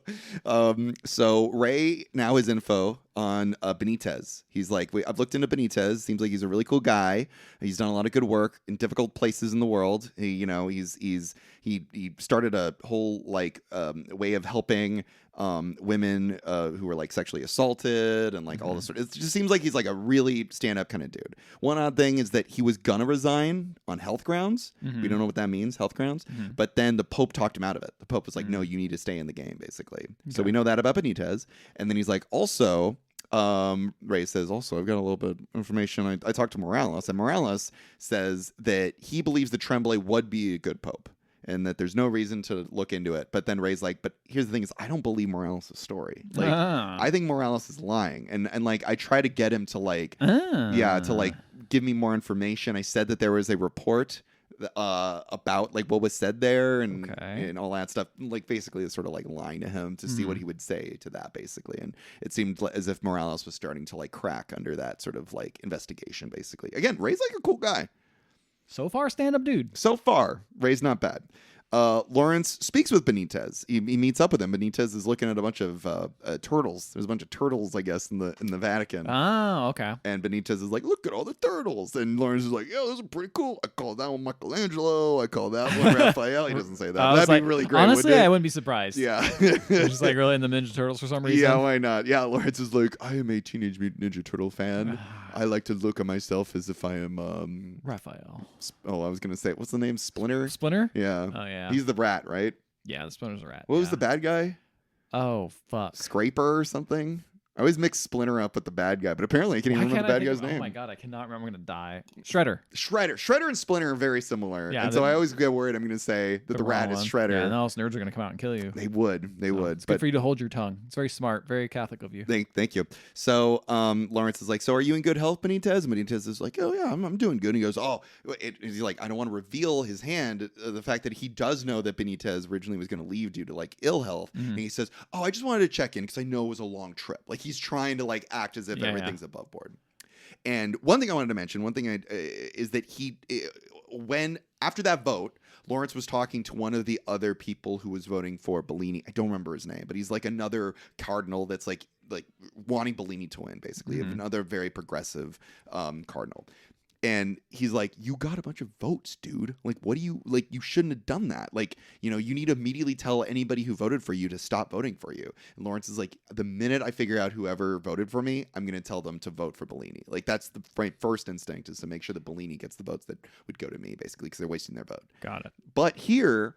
So Ray now has info on Benitez. He's like, I've looked into Benitez. Seems like he's a really cool guy. He's done a lot of good work in difficult places in the world. He started a whole way of helping women who were like sexually assaulted and like all this sort of, it just seems like he's like a really stand-up kind of dude. One odd thing is that he was gonna resign on health grounds. We don't know what that means, health grounds. But then the Pope talked him out of it. The Pope was like, no, you need to stay in the game, basically. Okay. So we know that about Benitez. And then he's like, also, Ray says, also, I've got a little bit of information. I talked to Morales, and Morales says that he believes that Tremblay would be a good Pope. and that there's no reason to look into it. But then Ray's like, but here's the thing: is I don't believe Morales' story. Like, I think Morales is lying, and like I try to get him to like, to like give me more information. I said that there was a report about like what was said there and all that stuff, like basically it's sort of like lying to him to see what he would say to that, basically. And it seemed as if Morales was starting to like crack under that sort of like investigation, basically. Again, Ray's like a cool guy so far. Stand-up dude. So far, Ray's not bad. Lawrence speaks with Benitez. He meets up with him. Benitez is looking at a bunch of turtles. There's a bunch of turtles, I guess, in the Vatican. Oh, okay. And Benitez is like, look at all the turtles. And Lawrence is like, yeah, those are pretty cool. I call that one Michelangelo. I call that one Raphael. He doesn't say that. That'd be really great. Honestly, I wouldn't be surprised. Yeah. Just like really in the Ninja Turtles for some reason. Yeah, why not? Yeah, Lawrence is like, I am a Teenage Mutant Ninja Turtle fan. I like to look at myself as if I am Raphael. I was gonna say, what's the name? Splinter. Yeah. Oh yeah. He's the rat, right? Yeah, the Splinter's a rat. What was the bad guy? Oh fuck. Scraper or something. I always mix Splinter up with the bad guy, but apparently I can't even remember the bad guy's name. Oh my god, I cannot remember. I'm gonna die. Shredder and Splinter are very similar. Yeah, and so I always get worried I'm gonna say that the rat is Shredder. Yeah, and all those nerds are gonna come out and kill you. They would. It's good for you to hold your tongue. It's very smart, very Catholic of you. Thank you. So Lawrence is like, so are you in good health, Benitez? And Benitez is like, oh yeah, I'm doing good. And he goes, he's like, I don't want to reveal his hand, the fact that he does know that Benitez originally was going to leave due to like ill health. And he says, oh, I just wanted to check in because I know it was a long trip. Like he's trying to like act as if everything's above board. And one thing I wanted to mention, is that when after that vote, Lawrence was talking to one of the other people who was voting for Bellini. I don't remember his name, but he's like another cardinal that's like wanting Bellini to win, basically. Another very progressive cardinal. And he's like, you got a bunch of votes, dude. Like, what do you, like, you shouldn't have done that. Like, you know, you need to immediately tell anybody who voted for you to stop voting for you. And Lawrence is like, the minute I figure out whoever voted for me, I'm going to tell them to vote for Bellini. Like, that's the first instinct, is to make sure that Bellini gets the votes that would go to me, basically, because they're wasting their vote. Got it. But here,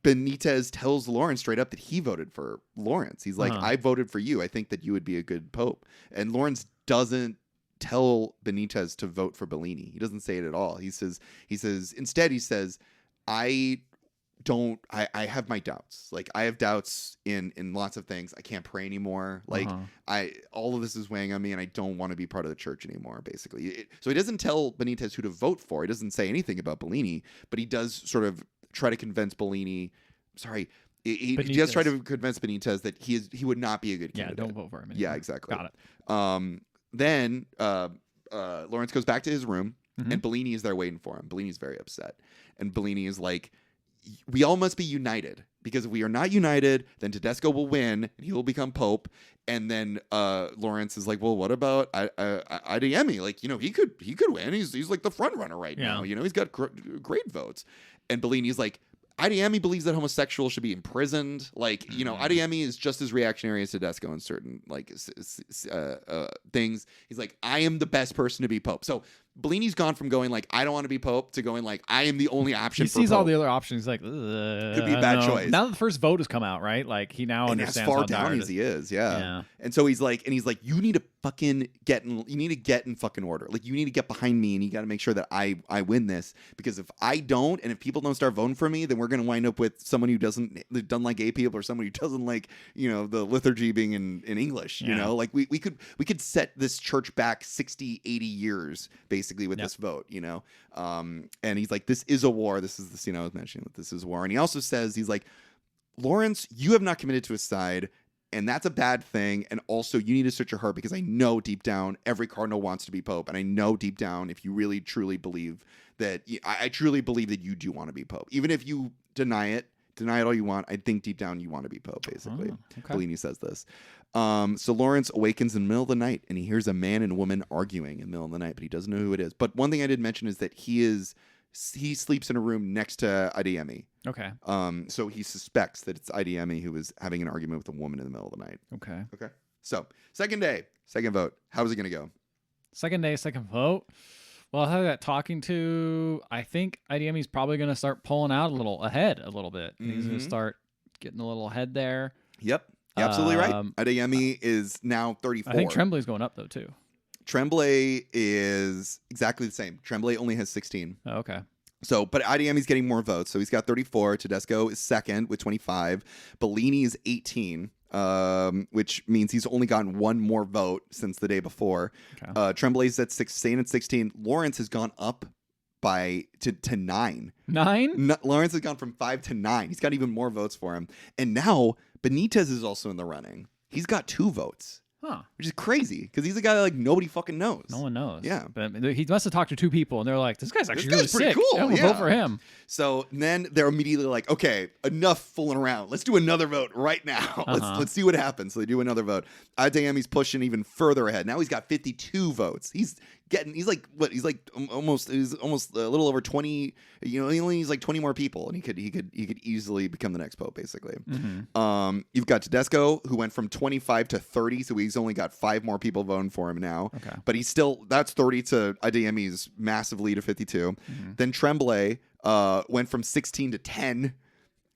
Benitez tells Lawrence straight up that he voted for Lawrence. He's like, I voted for you. I think that you would be a good pope. And Lawrence doesn't tell Benitez to vote for Bellini. He doesn't say it at all. He says instead he says, I have my doubts. Like, I have doubts in lots of things. I can't pray anymore. Like, all of this is weighing on me, and I don't want to be part of the church anymore, basically. So he doesn't tell Benitez who to vote for. He doesn't say anything about Bellini, but he does sort of try to convince Bellini. He does try to convince Benitez that he would not be a good candidate. Yeah, don't vote for him anymore. Yeah, exactly. Got it. Then Lawrence goes back to his room, and Bellini is there waiting for him. Bellini's very upset. And Bellini is like, we all must be united, because if we are not united, then Tedesco will win, and he will become pope. And then Lawrence is like, well, what about Adeyemi? Like, you know, he could win. He's like the front runner right now. You know, he's got great votes. And Bellini's like, Adeyemi believes that homosexuals should be imprisoned. Like, you know, Adeyemi is just as reactionary as Tedesco in certain like things. He's like, I am the best person to be pope. So Bellini's gone from going like, I don't want to be pope, to going like, I am the only option. He sees pope. all the other options. He's like, could be a bad choice. Now that the first vote has come out, right? Like, he now understands as far down as he is. Yeah. And so he's like, you need to fucking get in fucking order. Like, you need to get behind me, and you got to make sure that I win this, because if I don't, and if people don't start voting for me, then we're going to wind up with someone who doesn't like gay people, or someone who doesn't like, you know, the liturgy being in English, you know, like we could set this church back 60, 80 years basically with this vote, you know? And he's like, this is a war. This is the scene I was mentioning, that this is war. And he also says, he's like, Lawrence, you have not committed to a side, and that's a bad thing. And also, you need to search your heart, because I know deep down every cardinal wants to be pope. And I know deep down, if you really truly believe that, I truly believe that you do want to be pope. Even if you deny it all you want, I think deep down you want to be pope, basically. Okay. Bellini says this. So Lawrence awakens in the middle of the night, and he hears a man and woman arguing in the middle of the night, but he doesn't know who it is. But one thing I did mention is that he sleeps in a room next to Adeyemi. Okay. So he suspects that it's Adeyemi who was having an argument with a woman in the middle of the night. Okay. So second day, second vote. How is it going to go? Second day, second vote. Well, how that talking to, I think Adeyemi's probably going to start pulling out a little bit. He's going to start getting a little ahead there. Yep. You're absolutely right. Adeyemi is now 34. I think Tremblay's going up though too. Tremblay is exactly the same. Tremblay only has 16. Oh, okay. So, but Adeyemi's getting more votes. So he's got 34. Tedesco is second with 25. Bellini is 18, which means he's only gotten one more vote since the day before. Okay. Tremblay's at staying at 16. Lawrence has gone up to 9. 9? No, Lawrence has gone from 5 to 9. He's got even more votes for him. And now Benitez is also in the running. He's got 2 votes. Huh. Which is crazy because he's a guy that, like, nobody fucking knows. No one knows. Yeah. But he must have talked to 2 people, and they're like, this guy's actually really pretty sick. cool. Yeah, we'll vote for him. So then they're immediately like, okay, enough fooling around. Let's do another vote right now. Let's see what happens. So they do another vote. Adeyemi's pushing even further ahead. Now he's got 52 votes. He's almost a little over 20. He only needs like 20 more people, and he could easily become the next pope, basically. Mm-hmm. You've got Tedesco, who went from 25 to 30, so he's only got 5 more people voting for him now. Okay. But that's 30 to Adeyemi's massive lead of 52. Mm-hmm. Then Tremblay went from 16 to 10.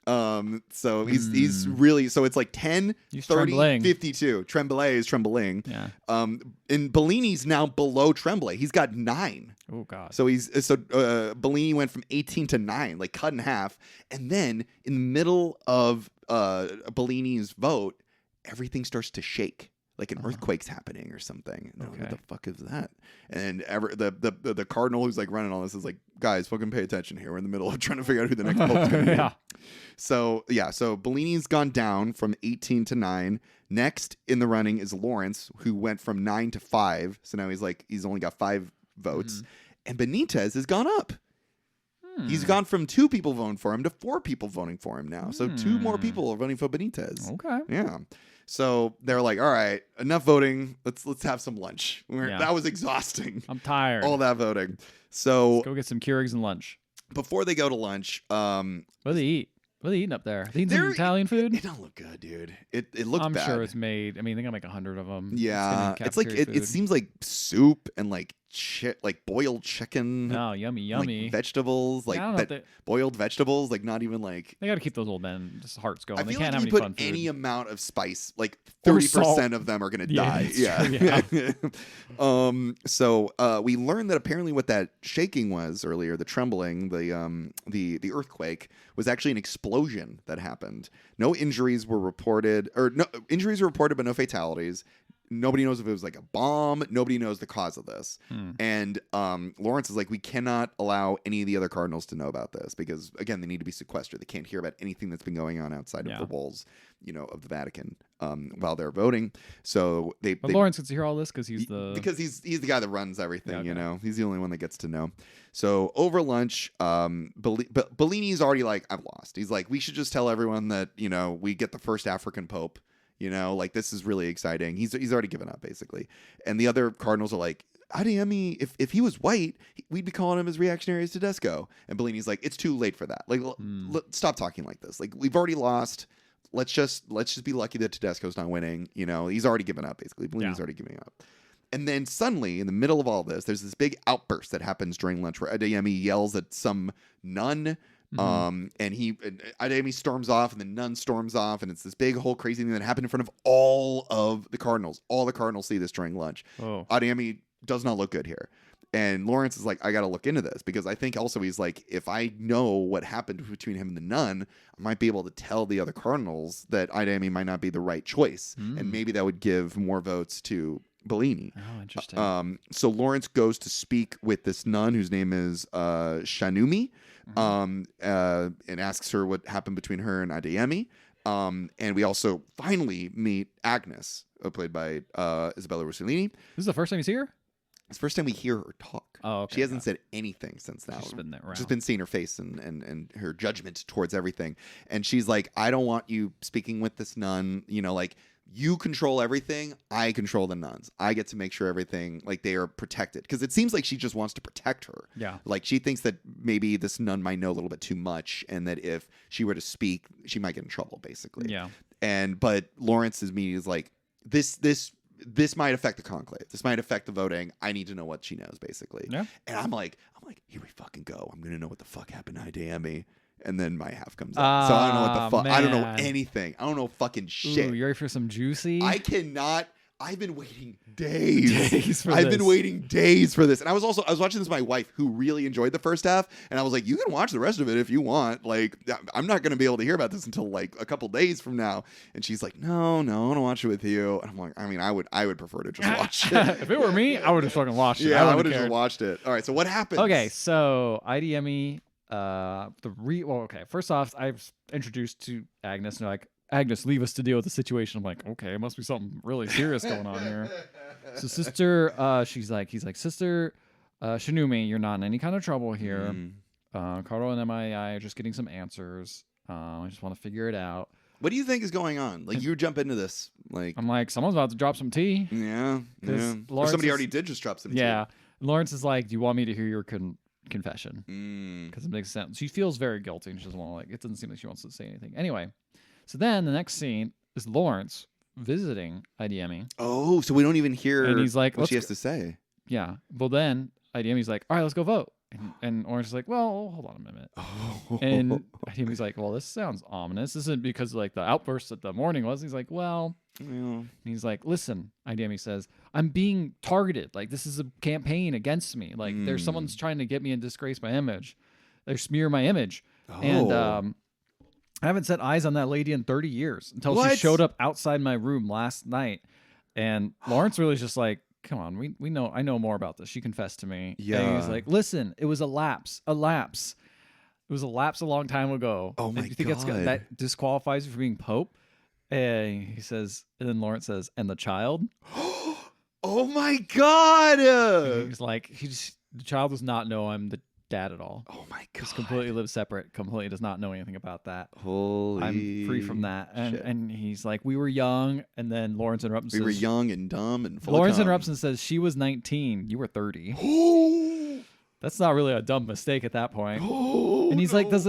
So he's really, so it's like 10, He's 30, trembling. 52. Tremblay is trembling. Yeah. And Bellini's now below Tremblay. He's got 9. Oh God. So Bellini went from 18 to 9, like cut in half. And then in the middle of Bellini's vote, everything starts to shake. Like an earthquake's happening or something. And what the fuck is that? And the cardinal who's like running all this is like, guys, fucking pay attention here. We're in the middle of trying to figure out who the next pope's going to be. Yeah. So Bellini's gone down from 18 to 9. Next in the running is Lawrence, who went from 9 to 5. So now he's only got 5 votes. And Benitez has gone up. He's gone from 2 people voting for him to 4 people voting for him now. So 2 more people are voting for Benitez. Okay. Yeah. So they're like, all right, enough voting. Let's have some lunch. That was exhausting. I'm tired. All that voting. So Let's go get some Keurigs and lunch. before they go to lunch, What do they eat? What are they eating up there? They eating some Italian food? It don't look good, dude. It looks I'm bad. sure it's made. I mean, they're gonna make 100 of them. Yeah, it's like it seems like soup and like like boiled chicken. Oh, yummy. Like vegetables, like Yeah, I don't know if boiled vegetables, like not even like. they got to keep those old men just hearts going. I They feel can't like have if you any fun put food. any amount of spice, like Or 30% of them are gonna die. it's Yeah. true, So we learned that apparently what that shaking was earlier, the trembling, the earthquake, was actually an explosion that happened. No injuries were reported, injuries were reported, but no fatalities. Nobody knows if it was like a bomb. Nobody knows the cause of this. And Lawrence is like, we cannot allow any of the other cardinals to know about this because, again, they need to be sequestered. They can't hear about anything that's been going on outside of the walls, of the Vatican while they're voting. So But Lawrence gets to hear all this because he's the guy that runs everything. He's the only one that gets to know. So over lunch, Bellini's already like, I've lost. He's like, we should just tell everyone that we get the first African pope. Like this is really exciting. He's already given up basically. And the other cardinals are like, Adeyemi, if he was white, we'd be calling him as reactionary as Tedesco. And Bellini's like, it's too late for that. Like, stop talking like this. Like we've already lost. Let's just be lucky that Tedesco's not winning. He's already given up basically. Bellini's already giving up. And then suddenly, in the middle of all this, there's this big outburst that happens during lunch where Adeyemi yells at some nun. And Adeyemi storms off, and the nun storms off, and it's this big whole crazy thing that happened in front of all of the cardinals. All the cardinals see this during lunch. Adeyemi does not look good here. And Lawrence is like, I got to look into this because I think also he's like, if I know what happened between him and the nun, I might be able to tell the other cardinals that Adeyemi might not be the right choice. And maybe that would give more votes to Bellini. Oh, interesting. So Lawrence goes to speak with this nun whose name is Shanumi, and asks her what happened between her and Adeyemi. And we also finally meet Agnes, played by Isabella Rossellini. This is the first time you see her? It's the first time we hear her talk. Oh, okay. She hasn't said anything since now. She's been there. Just been seeing her face and her judgment towards everything. And she's like, I don't want you speaking with this nun, like you control everything. I control the nuns. I get to make sure everything, like they are protected. Because it seems like she just wants to protect her. Yeah. Like she thinks that maybe this nun might know a little bit too much and that if she were to speak, she might get in trouble, basically. Yeah. But Lawrence's meaning is like, this might affect the conclave. This might affect the voting. I need to know what she knows, basically. Yeah. And I'm like, here we fucking go. I'm gonna know what the fuck happened to Adeyemi. And then my half comes out. So I don't know what the fuck. I don't know anything. I don't know fucking shit. Ooh, you ready for some juicy? I cannot. I've been waiting days. for I've this. been waiting days for this. And I was watching this with my wife, who really enjoyed the first half, and I was like, you can watch the rest of it if you want. Like, I'm not going to be able to hear about this until like a couple days from now. And she's like, no, I want to watch it with you. And I'm like, I mean, I would prefer to just watch it. If it were me, I would have fucking watched it. Yeah, I wouldn't would have cared. just watched it. All right, so what happens? Okay, so IDME, first off, I was introduced to Agnes, and they're like, Agnes, leave us to deal with the situation. I'm like, okay, it must be something really serious going on here. So sister, he's like, sister, Shinumi, you're not in any kind of trouble here. Carlo and MII are just getting some answers. I just want to figure it out. What do you think is going on? Like, you jump into this, like, I'm like, someone's about to drop some tea. yeah. Or Lawrence somebody is- already did just drop some tea. Yeah. Lawrence is like, do you want me to hear your confession? Mm. Because it makes sense. She feels very guilty, and she doesn't want to, it doesn't seem like she wants to say anything. Anyway, so then the next scene is Lawrence visiting IDME. Oh, so we don't even hear And he's like, what she let's has to say. Yeah. Well, then IDME's like, all right, let's go vote. And Orange is like, well, hold on a minute. And IDME's like, well, this sounds ominous. This isn't because like the outburst at the morning was. He's like, well, and he's like, listen, IDME says, I'm being targeted. Like, this is a campaign against me. Like, there's someone's trying to get me and disgrace my image. They smear my image. And I haven't set eyes on that lady in 30 years until she showed up outside my room last night. And Lawrence really is just like, come on, we know, I know more about this. She confessed to me. Yeah. And he's like, listen, it was a lapse. It was a lapse a long time ago. Oh my and you think God. that disqualifies you from being Pope? And he says, and then Lawrence says, and the child? Oh my God. He's like, the child does not know I'm the dad at all. Oh my God. He's completely lives separate, completely does not know anything about that. Holy I'm free from that. shit. And he's like, we were young. And then Lawrence interrupts and We were says, young and dumb and full Lawrence of interrupts and says, she was 19. You were 30. cum. That's not really a dumb mistake at that point. Oh, And he's like, no. does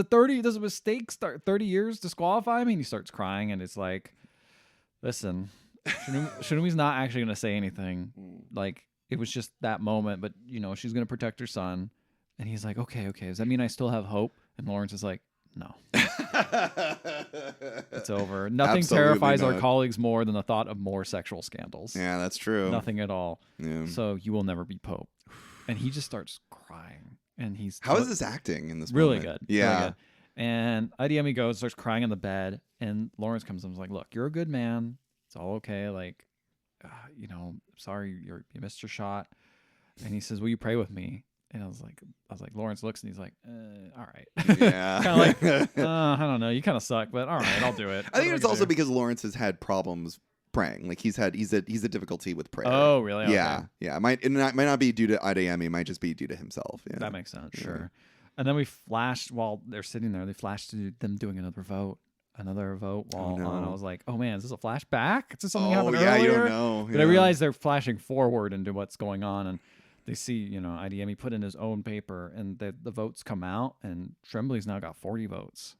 a mistake start 30 years disqualify me? And he starts crying. And it's like, listen, Shinumi's not actually going to say anything. Like, it was just that moment. But, you know, she's going to protect her son. And he's like, okay. Does that mean I still have hope? And Lawrence is like, no. It's over. Nothing Absolutely terrifies our not. colleagues more than the thought of more sexual scandals. Yeah, that's true. Nothing at all. Yeah. So you will never be Pope. And he just starts crying. And he's How is this acting in this really moment? good. Yeah. Really good. And IDME goes, starts crying on the bed. And Lawrence comes and is like, look, you're a good man. It's all okay. Like, you know, sorry you missed your shot. And he says, will you pray with me? And I was like, Lawrence looks and he's like, all right. Yeah. Kind of like, I don't know. You kind of suck, but all right, I'll do it. I think it's also because Lawrence has had problems praying. Like he's a difficulty with prayer. Oh, really? Okay. Yeah. It might not be due to IDM. It might just be due to himself. Yeah. That makes sense. Yeah. Sure. And then we flashed while they're sitting there. They flashed to them doing another vote. And I was like, oh man, is this a flashback? Is this something happened earlier? You don't know. But I realized they're flashing forward into what's going on, and they see, you know, IDME put in his own paper, and the votes come out, and Tremblay's now got 40 votes.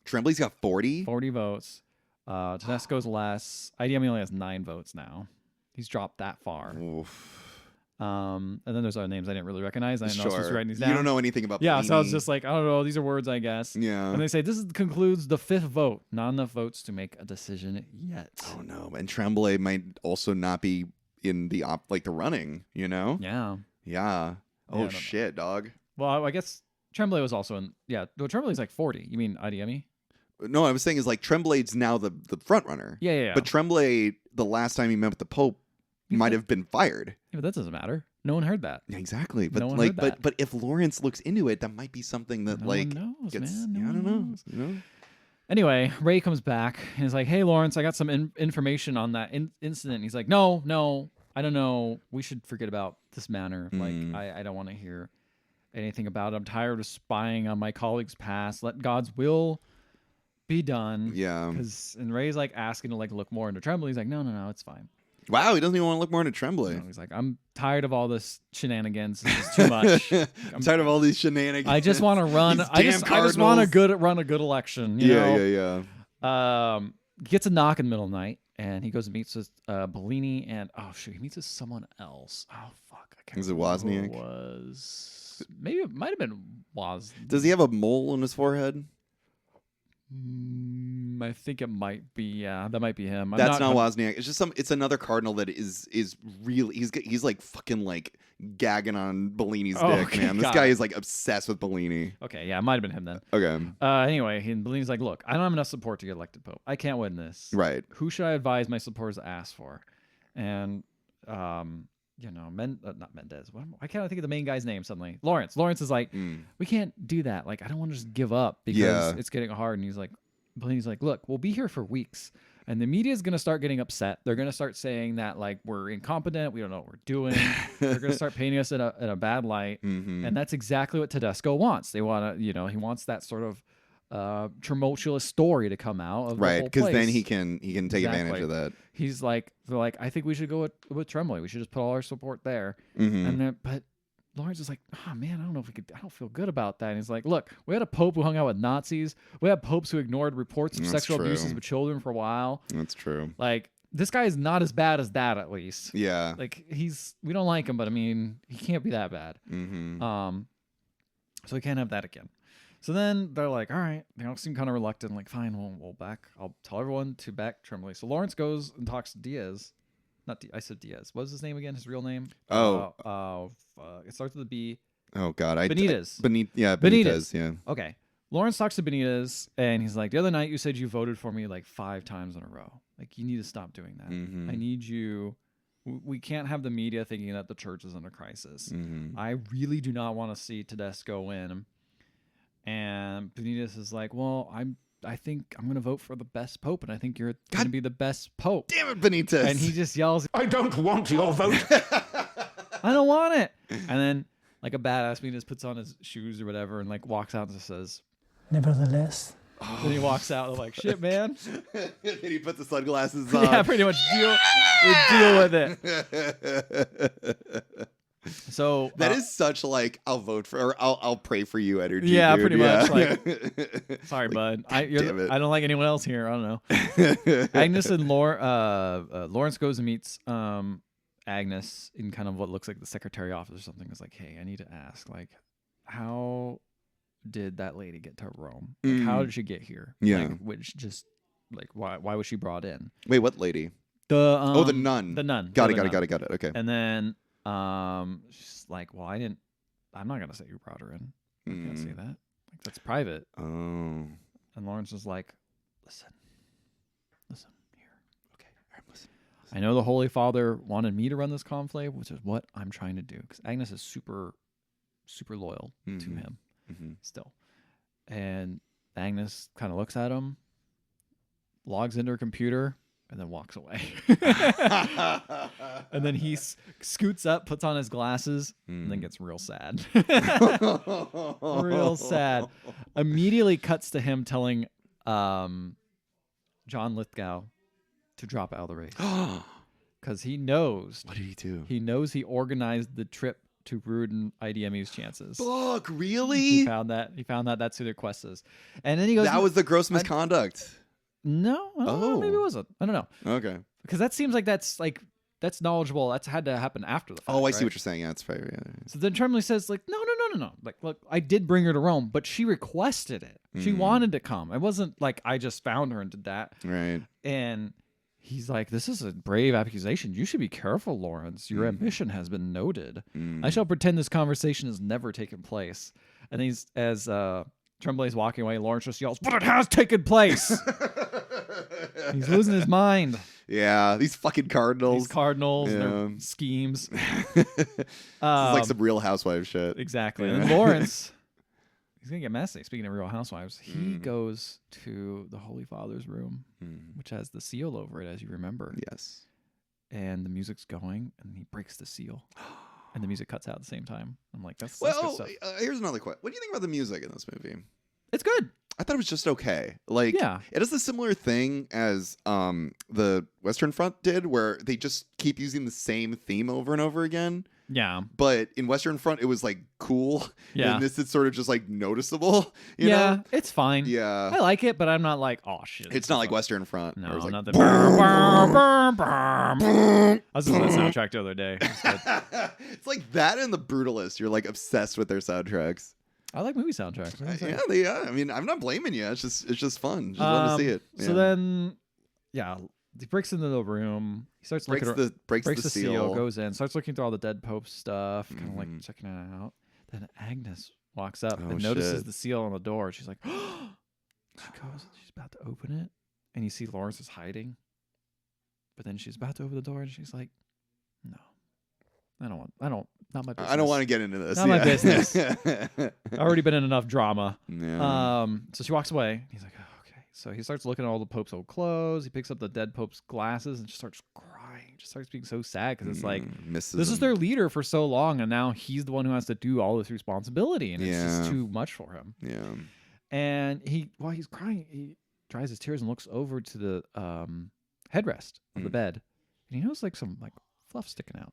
Tremblay's got 40? 40 votes. Tedesco's less. IDME only has 9 votes now. He's dropped that far. Oof. And then there's other names I didn't really recognize. I didn't know I was supposed to be writing these down. You don't know anything about Yeah, so I was Bellini. just like, I don't know. These are words, I guess. Yeah. And they say this concludes the 5th vote. Not enough votes to make a decision yet. Oh no, and Tremblay might also not be in the the running, you know? Yeah. Yeah. I Oh don't shit, dog. Well, I guess Tremblay was also in. Yeah, well, Tremblay's like 40. You mean IDME? No, I was saying is like Tremblay's now the front runner. Yeah. But Tremblay, the last time he met with the Pope, might have been fired. Yeah, but that doesn't matter. No one heard that. Yeah, exactly. But No one like, heard that. but if Lawrence looks into it, that might be something that No like one knows, gets. man. No I don't one know. knows. You know? Anyway, Ray comes back and is like, "Hey, Lawrence, I got some information on that incident." And he's like, "No, I don't know. We should forget about this matter. Like, I don't want to hear anything about it. I'm tired of spying on my colleagues' past. Let God's will be done." Yeah. And Ray's like asking to like look more into Tremblay. He's like, no, it's fine. Wow, he doesn't even want to look more into Tremblay. No, he's like, I'm tired of all this shenanigans. This is too much. I'm tired of all these shenanigans. I just want to run. These I damn just want to run a good election. You know? Yeah. Gets a knock in the middle of the night, and he goes and meets with Bellini, and he meets with someone else. Oh fuck, I can't. Is it remember who Wozniak? it was. Maybe it might have been Woz. Does he have a mole on his forehead? I think it might be. Yeah, that might be him. That's not Wozniak. It's just it's another cardinal that is really he's like fucking like gagging on Bellini's dick, okay, man. This guy is like obsessed with Bellini. Okay, yeah, it might have been him then. Okay. Anyway, Bellini's like, look, I don't have enough support to get elected pope. I can't win this. Right. Who should I advise my supporters to ask for? And not Mendez. Why can't I think of the main guy's name suddenly? Lawrence. Lawrence is like, we can't do that. Like, I don't want to just give up because it's getting hard. And he's like, look, we'll be here for weeks. And the media is going to start getting upset. They're going to start saying that, like, we're incompetent. We don't know what we're doing. They're going to start painting us in a bad light. Mm-hmm. And that's exactly what Tedesco wants. They want to, he wants that sort of tumultuous story to come out of the right, whole because place. then he can take advantage of that. He's like, they're like, I think we should go with Tremblay. We should just put all our support there. Mm-hmm. And then, but Lawrence is like, oh man, I don't know if we could. I don't feel good about that. And he's like, look, we had a pope who hung out with Nazis. We had popes who ignored reports of sexual abuses of children for a while. That's true. Like, this guy is not as bad as that, at least. Yeah. Like, we don't like him, but I mean, he can't be that bad. Mm-hmm. So we can't have that again. So then they're like, all right, they all seem kind of reluctant. Like, fine, we'll back. I'll tell everyone to back Tremblay. So Lawrence goes and talks to Diaz. I said Diaz. What was his name again? His real name? It starts with a B. Oh God, Benitez. Benitez. Yeah. Okay. Lawrence talks to Benitez, and he's like, the other night you said you voted for me like 5 times in a row. Like, you need to stop doing that. Mm-hmm. I need you. We can't have the media thinking that the church is under crisis. Mm-hmm. I really do not want to see Tedesco win. And Benitez is like, well, I think I'm going to vote for the best pope, and I think you're going to be the best pope. Damn it, Benitez. And he just yells, I don't want your vote. I don't want it. And then, like a badass, Benitez puts on his shoes or whatever and like walks out and just says, nevertheless. Then he walks out like, shit, man. And he puts the sunglasses on. Yeah, pretty much deal with it. So that is such like I'll vote for or I'll pray for you energy. Yeah, dude. pretty much. Like, sorry, bud. I don't like anyone else here. I don't know. Agnes and Lawrence goes and meets Agnes in kind of what looks like the secretary office or something. Is like, hey, I need to ask, like, how did that lady get to Rome? Like, how did she get here? Yeah, like, which just like why was she brought in? Wait, what lady? The the nun. The nun. Got it. Okay. And then she's like, well, I'm not gonna say you brought her in. I can't say that. Like, that's private. Oh. And Lawrence is like, listen here. Okay, all right, listen. I know the Holy Father wanted me to run this conclave, which is what I'm trying to do. Because Agnes is super, super loyal to him still. And Agnes kind of looks at him, logs into her computer, and then walks away. And then he scoots up, puts on his glasses, and then gets real sad. Real sad. Immediately cuts to him telling John Lithgow to drop out of the race. Because he knows. What did he do? He knows he organized the trip to ruin IDMU's chances. Fuck, really? He found that. That's who their quest is. And then he goes, that was the gross misconduct. No, I don't know. Maybe it wasn't. I don't know. Okay. Because that seems like that's knowledgeable. That's had to happen after the fact. Oh, I see right? what you're saying. Yeah, it's fair. Yeah. So then Tremblay says, like, no. Like, look, I did bring her to Rome, but she requested it. She wanted to come. It wasn't like I just found her and did that. Right. And he's like, this is a brave accusation. You should be careful, Lawrence. Your ambition has been noted. I shall pretend this conversation has never taken place. And as Tremblay's walking away, Lawrence just yells, but it has taken place. He's losing his mind. Yeah, these fucking cardinals. And their schemes. This is like some Real Housewives shit. Exactly. And then Lawrence, he's going to get messy. Speaking of Real Housewives, he goes to the Holy Father's room, which has the seal over it, as you remember. Yes. And the music's going, and he breaks the seal. And the music cuts out at the same time. I'm like, that's good stuff. Here's another question. What do you think about the music in this movie? It's good. I thought it was just okay. Like, yeah. It does a similar thing as the Western Front did, where they just keep using the same theme over and over again. Yeah. But in Western Front, it was like cool. Yeah. And this is sort of just like noticeable. You know? It's fine. Yeah. I like it, but I'm not like, oh shit. It's not like Western Front. No, like, not the. I was listening to the soundtrack the other day. It's like that and The Brutalist. You're like obsessed with their soundtracks. I like movie soundtracks. Yeah. I mean, I'm not blaming you. It's just fun. Just love to see it. So then, he breaks into the room. He starts breaks looking the seal. Goes in, starts looking through all the dead Pope stuff, kind of like checking it out. Then Agnes walks up and notices the seal on the door. She's like, she's about to open it, and you see Lawrence is hiding. But then she's about to open the door, and she's like, "No, not my business. I don't want to get into this. Not my business. I've already been in enough drama." Yeah. So she walks away. He's like, "Oh, okay." So he starts looking at all the Pope's old clothes. He picks up the dead Pope's glasses and just starts crying. Just starts being so sad because it's like this is their leader for so long, and now he's the one who has to do all this responsibility, and it's just too much for him. Yeah. And while he's crying, he dries his tears and looks over to the headrest of the bed, and he knows like some like fluff sticking out.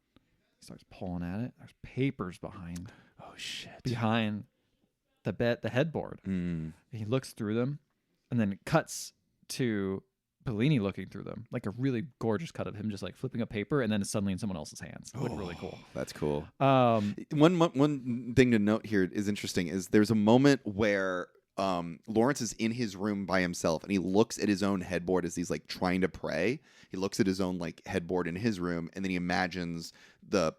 He starts pulling at it. There's papers behind. Oh shit! Behind the headboard. And he looks through them, and then it cuts to Bellini looking through them, like a really gorgeous cut of him just like flipping a paper, and then it's suddenly in someone else's hands. It looked really cool. That's cool. One thing to note here is interesting is there's a moment where Lawrence is in his room by himself, and he looks at his own headboard as he's like trying to pray. He looks at his own like headboard in his room, and then he imagines the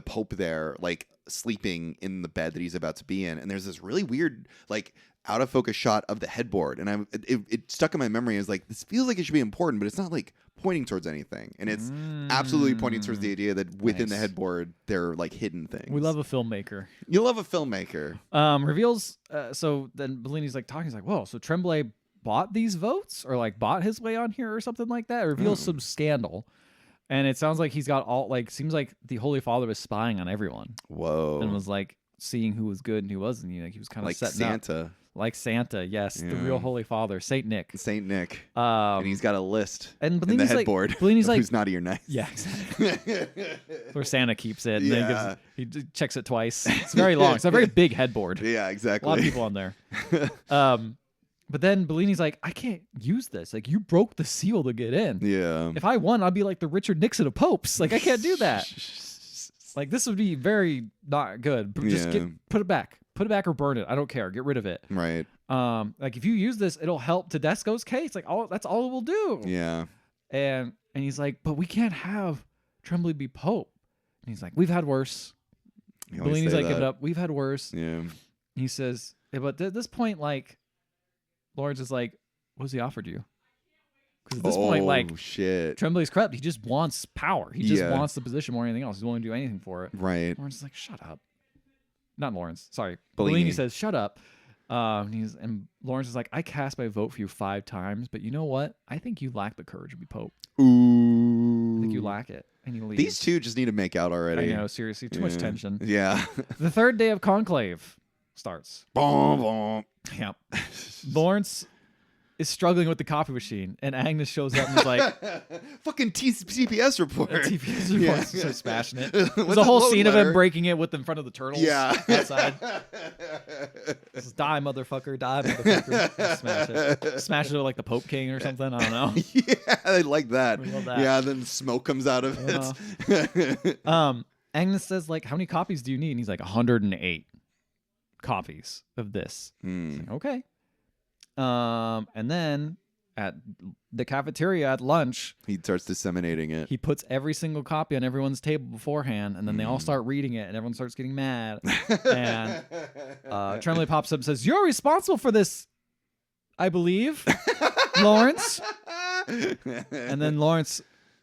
Pope there like sleeping in the bed that he's about to be in. And there's this really weird like out of focus shot of the headboard, and it stuck in my memory as like, this feels like it should be important, but it's not like pointing towards anything, and it's absolutely pointing towards the idea that within the headboard there are like hidden things. We love a filmmaker. You love a filmmaker. Reveals. So then Bellini's like talking. He's like, "Whoa!" So Tremblay bought these votes, or like bought his way on here, or something like that. It reveals some scandal, and it sounds like he's got all like. Seems like the Holy Father was spying on everyone. Whoa! And was like seeing who was good and who wasn't. Like he was kind of like setting Santa. Up. Like Santa, yes, the real Holy Father, Saint Nick. And he's got a list and in the headboard. Bellini's like, who's naughty or nice. Yeah, exactly. Where Santa keeps it. And then he checks it twice. It's very long. It's a very big headboard. Yeah, exactly. A lot of people on there. But then Bellini's like, I can't use this. Like, you broke the seal to get in. Yeah. If I won, I'd be like the Richard Nixon of popes. Like, I can't do that. Like, this would be very not good. Just put it back. Put it back or burn it. I don't care. Get rid of it. Right. Like if you use this, it'll help Tedesco's case. Like that's all it will do. Yeah. And he's like, but we can't have Tremblay be Pope. And he's like, we've had worse. Bellini's like, give it up. We've had worse. Yeah. He says, but at this point, like, Lawrence is like, what's he offered you? Because at this point, like, shit. Tremblay's corrupt. He just wants power. He just wants the position more than anything else. He's willing to do anything for it. Right. Lawrence is like, shut up. Not Lawrence. Sorry. Bellini. Bellini says, shut up. And Lawrence is like, I cast my vote for you 5 times, but you know what? I think you lack the courage to be Pope. Ooh. I think you lack it. And he leaves. These two just need to make out already. I know, seriously. Too much tension. Yeah. The third day of Conclave starts. Boom, boom. Yep. Lawrence is struggling with the copy machine, and Agnes shows up and is like, fucking TPS report. TPS report. So smashing it. There's a whole scene of him breaking it with in front of the turtles outside. This is die, motherfucker, die, motherfucker. Smash it. Smash it with like the Pope King or something. I don't know. Yeah, I like that. We love that. Yeah, then smoke comes out of it. Agnes says, like, how many copies do you need? And he's like, 108 copies of this. Like, okay. And then at the cafeteria at lunch, he starts disseminating it. He puts every single copy on everyone's table beforehand, and then they all start reading it, and everyone starts getting mad. And Tremblay pops up and says, "You're responsible for this, I believe, Lawrence." And then Lawrence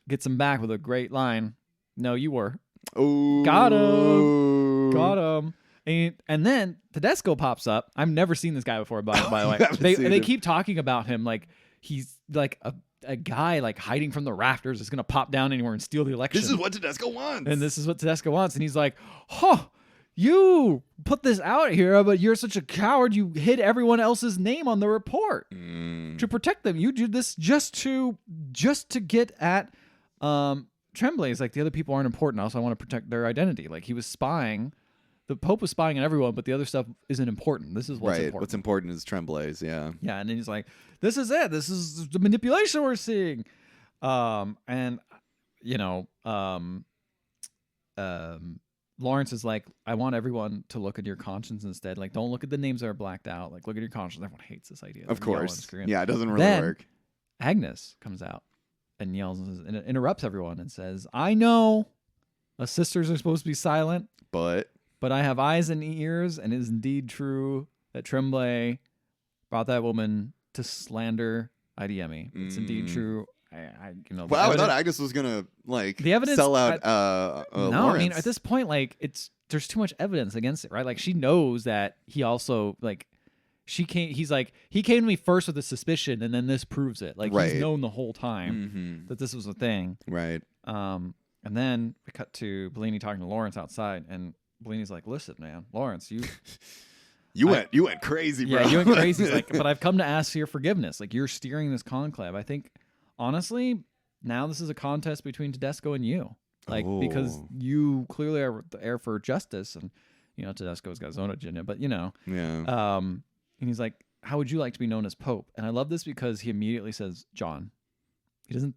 gets him back with a great line. "No, you were." Oh, got him. And then Tedesco pops up. I've never seen this guy before, by the way. They keep talking about him like he's like a guy like hiding from the rafters is going to pop down anywhere and steal the election. This is what Tedesco wants. And this is what Tedesco wants. And he's like, you put this out here, but you're such a coward. You hid everyone else's name on the report to protect them. You do this just to get at Tremblay. It's like the other people aren't important. Also, I want to protect their identity. Like he was spying. The Pope was spying on everyone, but the other stuff isn't important. This is what's important. What's important is Tremblay's, yeah. Yeah, and then he's like, this is it. This is the manipulation we're seeing. And, you know, Lawrence is like, I want everyone to look at your conscience instead. Like, don't look at the names that are blacked out. Like, look at your conscience. Everyone hates this idea. Of They yell and course. scream. Yeah, it doesn't really Then work. Agnes comes out and yells and interrupts everyone and says, I know us sisters are supposed to be silent, But I have eyes and ears, and it is indeed true that Tremblay brought that woman to slander IDME. It's indeed true. I well, I thought Agnes was gonna like the evidence sell out. no, Lawrence. I mean at this point, like there's too much evidence against it, right? Like she knows that he also like he came to me first with a suspicion, and then this proves it. Like he's known the whole time that this was a thing, right? And then we cut to Bellini talking to Lawrence outside, and Bellini's like, "Listen, man, Lawrence, you." You went crazy, bro. Yeah, you went crazy. He's like, but I've come to ask for your forgiveness. Like, you're steering this conclave. I think, honestly, now this is a contest between Tedesco and you. Like, because you clearly are the heir for justice, and Tedesco's got his own agenda. But yeah. And he's like, how would you like to be known as Pope? And I love this because he immediately says John. He doesn't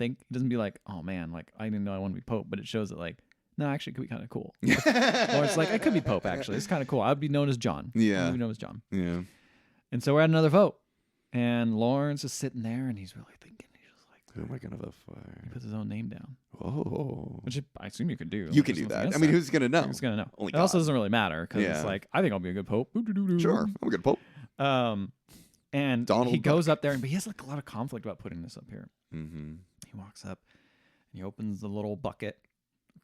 be like, oh man, like I didn't know I want to be Pope, but it shows that like, no, actually, it could be kind of cool. Or it's like, I could be Pope, actually. It's kind of cool. I'd be known as John. Yeah. I'd be known as John. Yeah. And so we're at another vote. And Lawrence is sitting there, and he's really thinking. He's just like, who am I going to vote for? He puts his own name down. Oh. Which I assume you could do. You can do that. I mean, who's going to know? Who's going to know? Only it also God. doesn't really matter, because it's like, I think I'll be a good Pope. Sure. I'm a good Pope. And Donald he goes Duck. up there, but he has like a lot of conflict about putting this up here. Mm-hmm. He walks up, and he opens the little bucket,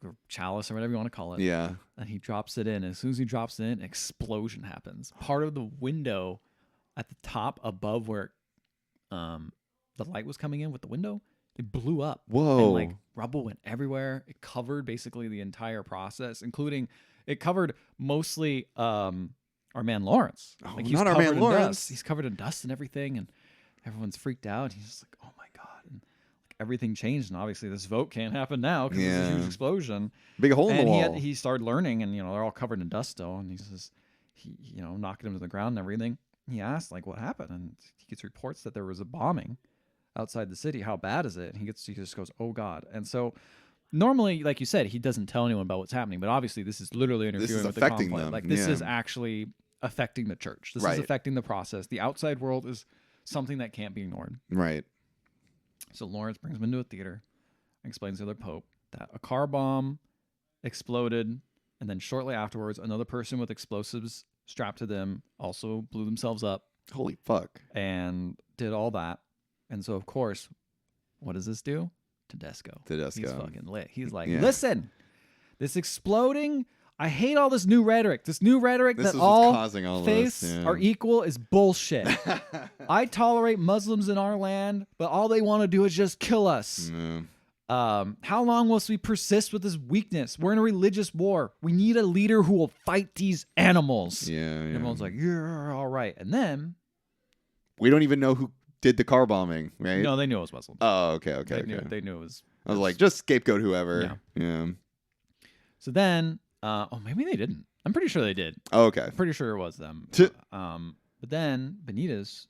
or chalice, or whatever you want to call it. Yeah. And he drops it in. As soon as he drops it in, an explosion happens. Part of the window at the top above where the light was coming in with the window, it blew up. Whoa. And like rubble went everywhere. It covered basically the entire process, including it covered mostly our man Lawrence. Oh, like, he's not our covered man in Lawrence. dust. He's covered in dust and everything, and everyone's freaked out. He's just like, oh my God. And like, everything changed, and obviously this vote can't happen now because there's a huge explosion. Big hole in the wall. He started learning, and they're all covered in dust still, and he says, knocking him to the ground and everything. He asked like, what happened, and he gets reports that there was a bombing outside the city. How bad is it? And he just goes, oh God. And so normally, like you said, he doesn't tell anyone about what's happening, but obviously this is literally interfering with the conflict. Them. Like this is actually affecting the church. This is affecting the process. The outside world is something that can't be ignored. Right. So Lawrence brings him into a theater and explains to the Pope that a car bomb exploded, and then shortly afterwards, another person with explosives strapped to them also blew themselves up. Holy fuck. And did all that. And so, of course, what does this do? Tedesco. He's fucking lit. He's like, listen, this exploding, I hate all this new rhetoric. This new rhetoric that all faiths are equal is bullshit. I tolerate Muslims in our land, but all they want to do is just kill us. How long must we persist with this weakness? We're in a religious war. We need a leader who will fight these animals. Everyone's like, yeah, all right. And then we don't even know who did the car bombing, right? No, they knew it was Muslims. Oh, okay. They knew it was. I was like, just scapegoat whoever. Yeah. So then, maybe they didn't. I'm pretty sure they did. Oh, okay. I'm pretty sure it was them. But then Benitez,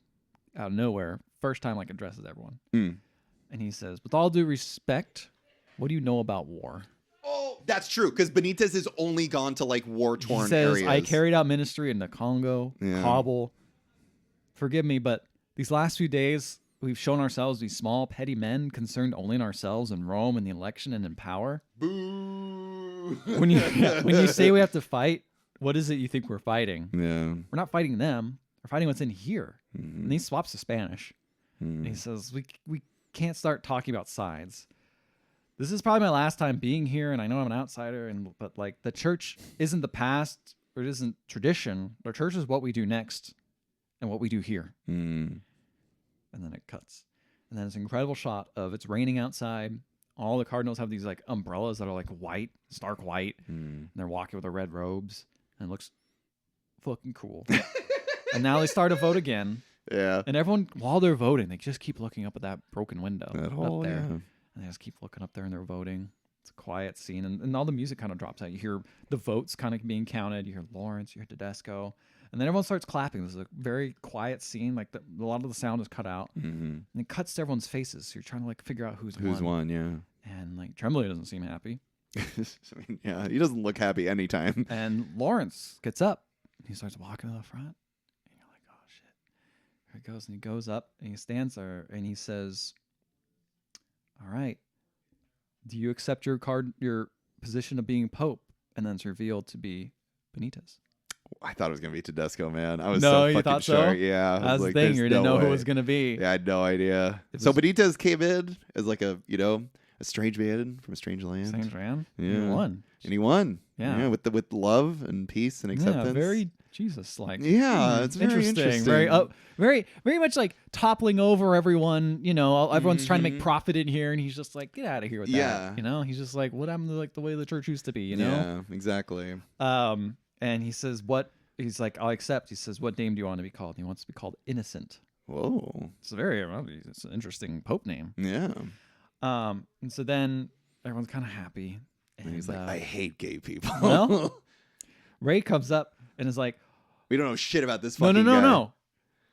out of nowhere, first time like addresses everyone, and he says, "With all due respect, what do you know about war?" Oh, that's true, because Benitez has only gone to like war-torn he says, areas. I carried out ministry in the Congo, Kabul. Forgive me, but these last few days, we've shown ourselves to be small, petty men concerned only in ourselves and Rome and the election and in power. Boo! When you say we have to fight, what is it you think we're fighting? Yeah. We're not fighting them. We're fighting what's in here. And he swaps to Spanish. And he says, we can't start talking about sides. This is probably my last time being here, and I know I'm an outsider, but like the church isn't the past, or it isn't tradition. The church is what we do next and what we do here. And then it cuts. And then it's an incredible shot of it's raining outside. All the cardinals have these like umbrellas that are like white, stark white. And they're walking with their red robes. And it looks fucking cool. And now they start to vote again. Yeah. And everyone, while they're voting, they just keep looking up at that broken window up there. Yeah. And they just keep looking up there and they're voting. It's a quiet scene. And all the music kind of drops out. You hear the votes kind of being counted. You hear Lawrence, you hear Tedesco. And then everyone starts clapping. This is a very quiet scene. Like a lot of the sound is cut out. And it cuts to everyone's faces. So you're trying to like figure out who's won. Yeah. And like Tremblay doesn't seem happy. I mean, yeah, he doesn't look happy anytime. And Lawrence gets up. And he starts walking to the front. And you're like, oh, shit. Here he goes. And he goes up and he stands there and he says, all right, do you accept your position of being Pope? And then it's revealed to be Benitez. I thought it was gonna be Tedesco, man. I was No, so you fucking thought so? sure. Yeah, That was like, the thing. there's You didn't no know who way. it was going to be. Yeah, I had no idea. It So was- Benitez came in as like a strange man from a strange land. Strange man. Yeah. He won. And he won. Yeah. with love and peace and acceptance. Yeah, very Jesus like. Yeah, it's very interesting. Very much like toppling over everyone. You know, everyone's trying to make Mhm. profit in here, and he's just like, get out of here with Yeah. that. You know, he's just like, what happened to like the way the church used to be? You know. Yeah, exactly. And he says, what? He's like, I'll accept. He says, what name do you want to be called? And he wants to be called Innocent. Whoa. It's it's an interesting Pope name. Yeah. And so then everyone's kind of happy. And he's like, I hate gay people. Well, Ray comes up and is like, we don't know shit about this no, fucking guy. no.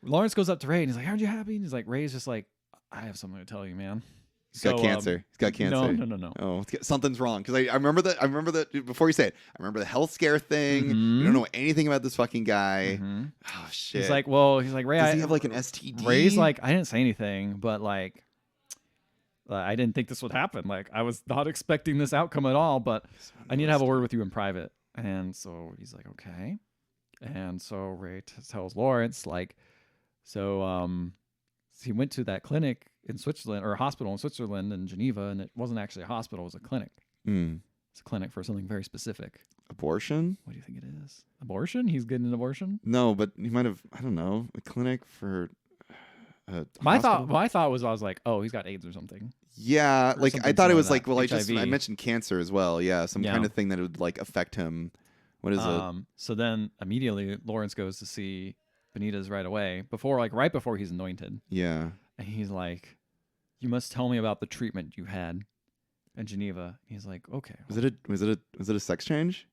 Lawrence goes up to Ray and he's like, aren't you happy? And he's like, Ray's just like, I have something to tell you, man. He's got cancer. He's got cancer. No. Oh, something's wrong. Because I remember that before you say it. I remember the health scare thing. We don't know anything about this fucking guy. Oh shit. He's like, Ray, does he have like an STD? Ray's like, I didn't say anything, but like, I didn't think this would happen. Like, I was not expecting this outcome at all, but I need to have a word with you in private. And so he's like, okay. And so Ray tells Lawrence, like, so he went to that clinic in Switzerland, or a hospital in Switzerland in Geneva, and it wasn't actually a hospital, it was a clinic. It's a clinic for something very specific. Abortion? What do you think it is? Abortion? He's getting an abortion? No, but he might have, I don't know, a clinic for my thought was, I was like, oh, he's got AIDS or something. Yeah, Or like I something thought it similar was to like, that. well, HIV. I mentioned cancer as well. Yeah, some Yeah. kind of thing that would like affect him. What is it? So then immediately Lawrence goes to see Benitez right away, right before he's anointed. Yeah. And he's like, you must tell me about the treatment you had in Geneva. He's like, okay. Was it a sex change?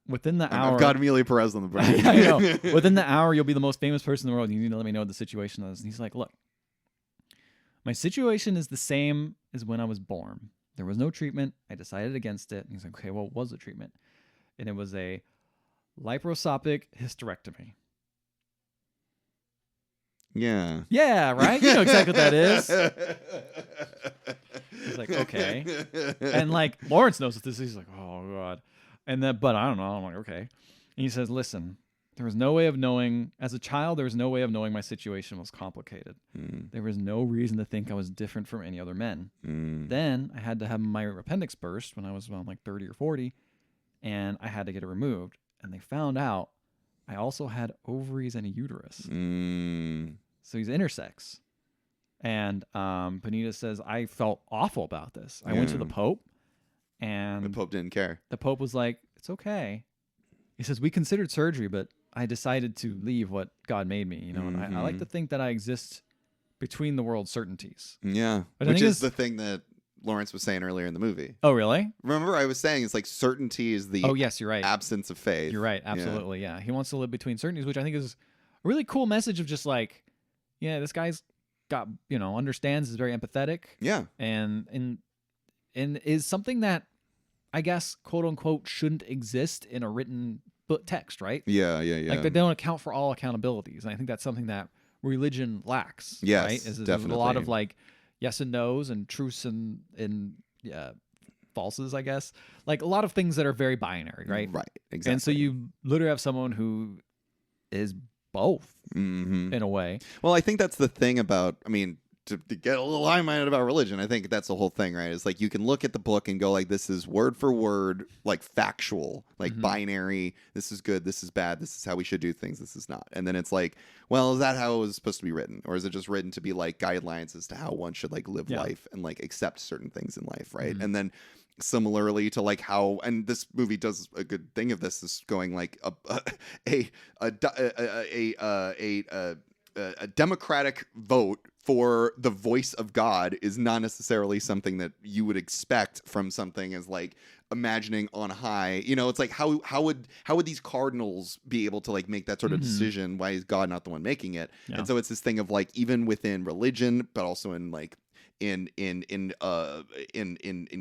Within the hour, I've got Amelia Perez on the brain. I know. Within the hour, you'll be the most famous person in the world. You need to let me know what the situation is. And he's like, look, my situation is the same as when I was born. There was no treatment. I decided against it. And he's like, okay, well, what was the treatment? And it was a laparoscopic hysterectomy. Yeah. Yeah, right? You know exactly what that is. He's like, okay. And like Lawrence knows what this is. He's like, oh God. And then, but I don't know. I'm like, okay. And he says, listen, there was no way of knowing, as a child, there was no way of knowing my situation was complicated. There was no reason to think I was different from any other men. Then I had to have my appendix burst when I was around like 30 or 40, and I had to get it removed. And they found out I also had ovaries and a uterus. So he's intersex. And Benitez says, I felt awful about this. I went to the Pope, and The Pope didn't care. the Pope was like, it's okay. He says, we considered surgery, but I decided to leave what God made me. You know, and I like to think that I exist between the world's certainties. Yeah. But I Which think is the thing that Lawrence was saying earlier in the movie. Oh, really? Remember, I was saying it's like certainty is the Yes, you're right. absence of faith. You're right. Absolutely. Yeah. He wants to live between certainties, which I think is a really cool message of just like, yeah, this guy's got, understands, is very empathetic. Yeah. And is something that I guess, quote unquote, shouldn't exist in a written book text, right? Yeah. Like they don't account for all accountabilities. And I think that's something that religion lacks. Yes, right? Is definitely. a lot of like yes and no's and truths and falses, I guess. Like a lot of things that are very binary, right? Right. Exactly. And so you literally have someone who is both in a way. Well, I think that's the thing about, to get a little high-minded about religion, I think that's the whole thing, right? It's like you can look at the book and go like, this is word for word, like factual, like binary. This is good. This is bad. This is how we should do things. This is not. And then it's like, well, is that how it was supposed to be written? Or is it just written to be like guidelines as to how one should like live life and like accept certain things in life, right? And then similarly to like how, and this movie does a good thing of this, is going like a democratic vote for the voice of God is not necessarily something that you would expect from something as like imagining on high. It's like how would these cardinals be able to like make that sort of decision? Why is God not the one making it? Yeah. And so it's this thing of like even within religion, but also in like in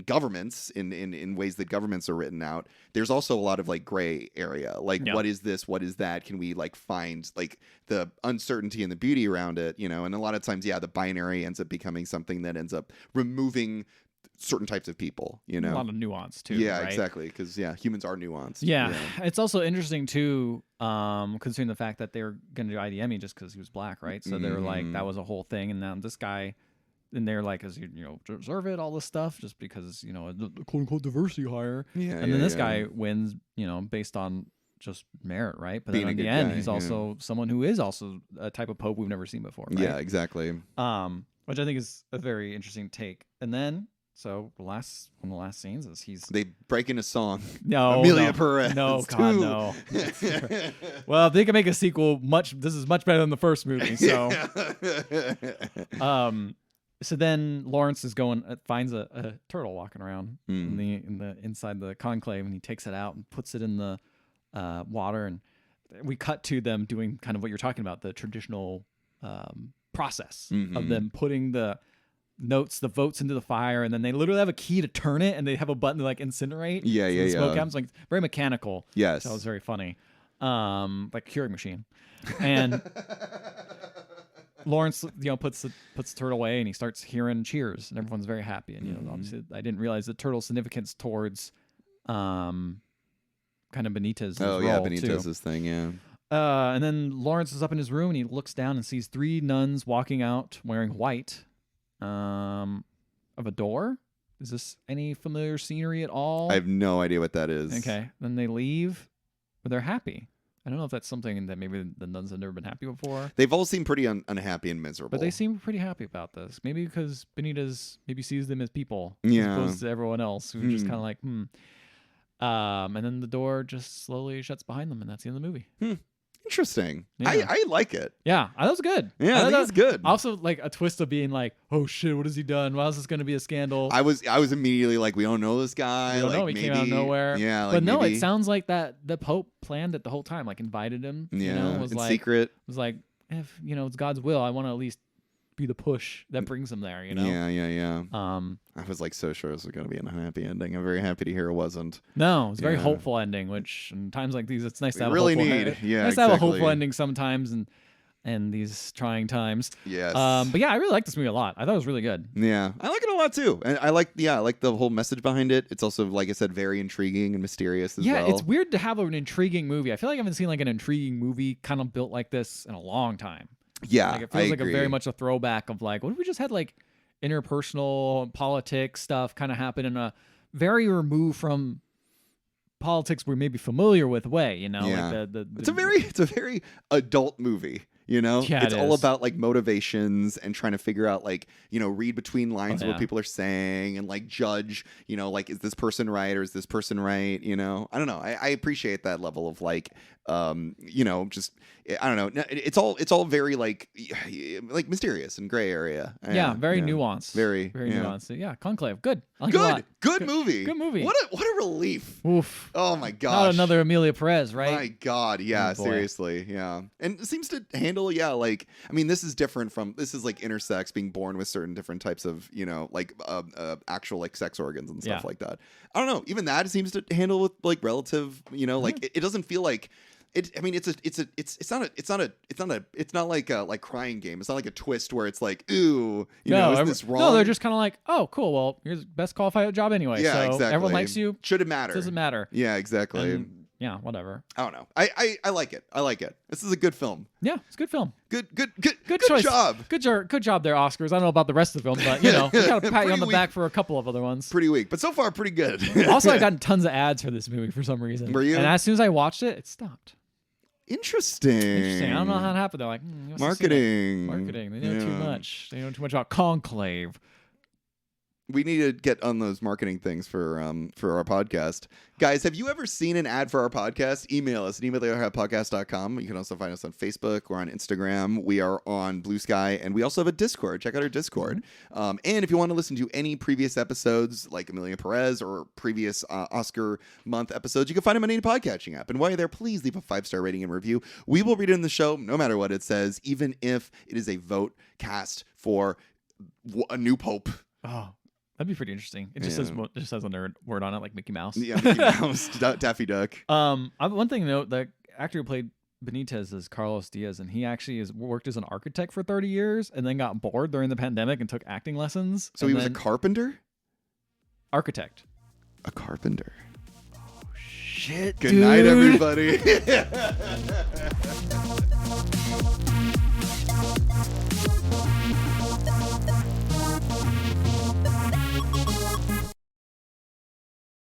governments, in ways that governments are written out, there's also a lot of like gray area. Like, Yeah. what is this? What is that? Can we like find like the uncertainty and the beauty around it? You know, and a lot of times, yeah, the binary ends up becoming something that ends up removing certain types of people. You know, A lot of nuance too. yeah, right? exactly. Because humans are nuanced. Yeah, it's also interesting too, considering the fact that they're going to do IDMing just because he was black, right? So they were like, that was a whole thing, and now this guy, and they're like, "As you know, deserve it, all this stuff, just because the quote unquote diversity hire." Yeah, and then this guy wins, based on just merit, right? But Being then a in the good end, guy, he's also someone who is also a type of pope we've never seen before. Right? Yeah, exactly. Which I think is a very interesting take. And then. So one of the last scenes is they break into song. No, Amelia Perez. No, God, no. Well, if they can make a sequel, this is much better than the first movie. So, so then Lawrence is finds a turtle walking around in the inside the conclave, and he takes it out and puts it in the water, and we cut to them doing kind of what you're talking about, the traditional process of them putting the votes into the fire, and then they literally have a key to turn it, and they have a button to like incinerate. Yeah. Smoke happens, like very mechanical. Yes, that was very funny, like a curing machine. And Lawrence, puts the turtle away, and he starts hearing cheers, and everyone's very happy. And obviously, I didn't realize the turtle's significance towards, kind of Benitez's role Benitez's thing, yeah. And then Lawrence is up in his room, and he looks down and sees 3 nuns walking out wearing white. Of a door. Is this any familiar scenery at all? I have no idea what that is. Okay. Then they leave, but they're happy. I don't know if that's something that maybe the nuns have never been happy before. They've all seemed pretty unhappy and miserable. But they seem pretty happy about this. Maybe because Benitez maybe sees them as people Yeah. as opposed to everyone else who's just kind of like, And then the door just slowly shuts behind them, and that's the end of the movie. Interesting. Yeah. I like it. Yeah, that was good. Yeah, I think it's good. Also, like a twist of being like, "Oh shit, what has he done? Why is this going to be a scandal?" I was immediately like, we don't know this guy. We don't know. He maybe, came out of nowhere. Yeah, like but no, maybe, it sounds like that the Pope planned it the whole time. Like invited him. Yeah, was in like secret. Was like, if it's God's will, I want to at least be the push that brings him there. Yeah. I was like so sure this was going to be an unhappy ending. I'm very happy to hear it wasn't. No, it's a very hopeful ending. Which in times like these, it's nice to have really a hopeful need. Yeah, nice to have a hopeful ending sometimes, and these trying times. Yes. But yeah, I really like this movie a lot. I thought it was really good. Yeah, I like it a lot too, and I like the whole message behind it. It's also, like I said, very intriguing and mysterious as well. Yeah, it's weird to have an intriguing movie. I feel like I haven't seen like an intriguing movie kind of built like this in a long time. Yeah, like it feels I like agree. a very much a throwback of like, what if we just had like interpersonal politics stuff kind of happen in a very removed from politics we're maybe familiar with way, Yeah. like It's a very adult movie. Yeah, It's it all is. about like motivations and trying to figure out like, read between lines of yeah. what people are saying and like judge, like, is this person right or is this person right? I don't know. I appreciate that level of like, just, I don't know. It's all very like mysterious and gray area. yeah, very nuanced. Very nuanced. Yeah, Conclave. Good. I like it a lot. Good movie. Good movie. What a relief. Oof. Oh my gosh. Not another Amelia Perez, right? My God, yeah, Oh, boy. seriously, yeah, and it seems to handle, this is different from like intersex, being born with certain different types of, actual like sex organs and stuff like that. I don't know, even that it seems to handle with like relative, like it doesn't feel like. It's not like a crying game. It's not like a twist where it's like, ooh, is this wrong? No, they're just kind of like, oh, cool. Well, you're the best qualified job anyway. Yeah, so exactly. Everyone likes you. Should it matter? Doesn't matter. Yeah, exactly. And, yeah, whatever. I don't know. I like it. I like it. This is a good film. Yeah, it's a good film. Good choice. job. Good job there, Oscars. I don't know about the rest of the film, but we gotta pat you on the Pretty back for a couple of other ones. Pretty weak, but so far pretty good. Also, I got tons of ads for this movie for some reason. Were you? And as soon as I watched it, it stopped. Interesting. I don't know how it happened. They're like, marketing. Marketing. They know too much. They know too much about Conclave. We need to get on those marketing things for our podcast. Guys, have you ever seen an ad for our podcast? Email us at email@podcast.com. You can also find us on Facebook or on Instagram. We are on Blue Sky, and we also have a Discord. Check out our Discord. And if you want to listen to any previous episodes, like Amelia Perez or previous Oscar month episodes, you can find them on any podcatching app. And while you're there, please leave a 5-star rating and review. We will read it in the show, no matter what it says, even if it is a vote cast for a new pope. Oh, that'd be pretty interesting. It just says a nerd word on it, like Mickey Mouse. Yeah, Mickey Mouse, Daffy Duck. One thing to note: the actor who played Benitez is Carlos Diaz, and he actually worked as an architect for 30 years, and then got bored during the pandemic and took acting lessons. So he was a carpenter. Architect. A carpenter. Shit. Good night, everybody.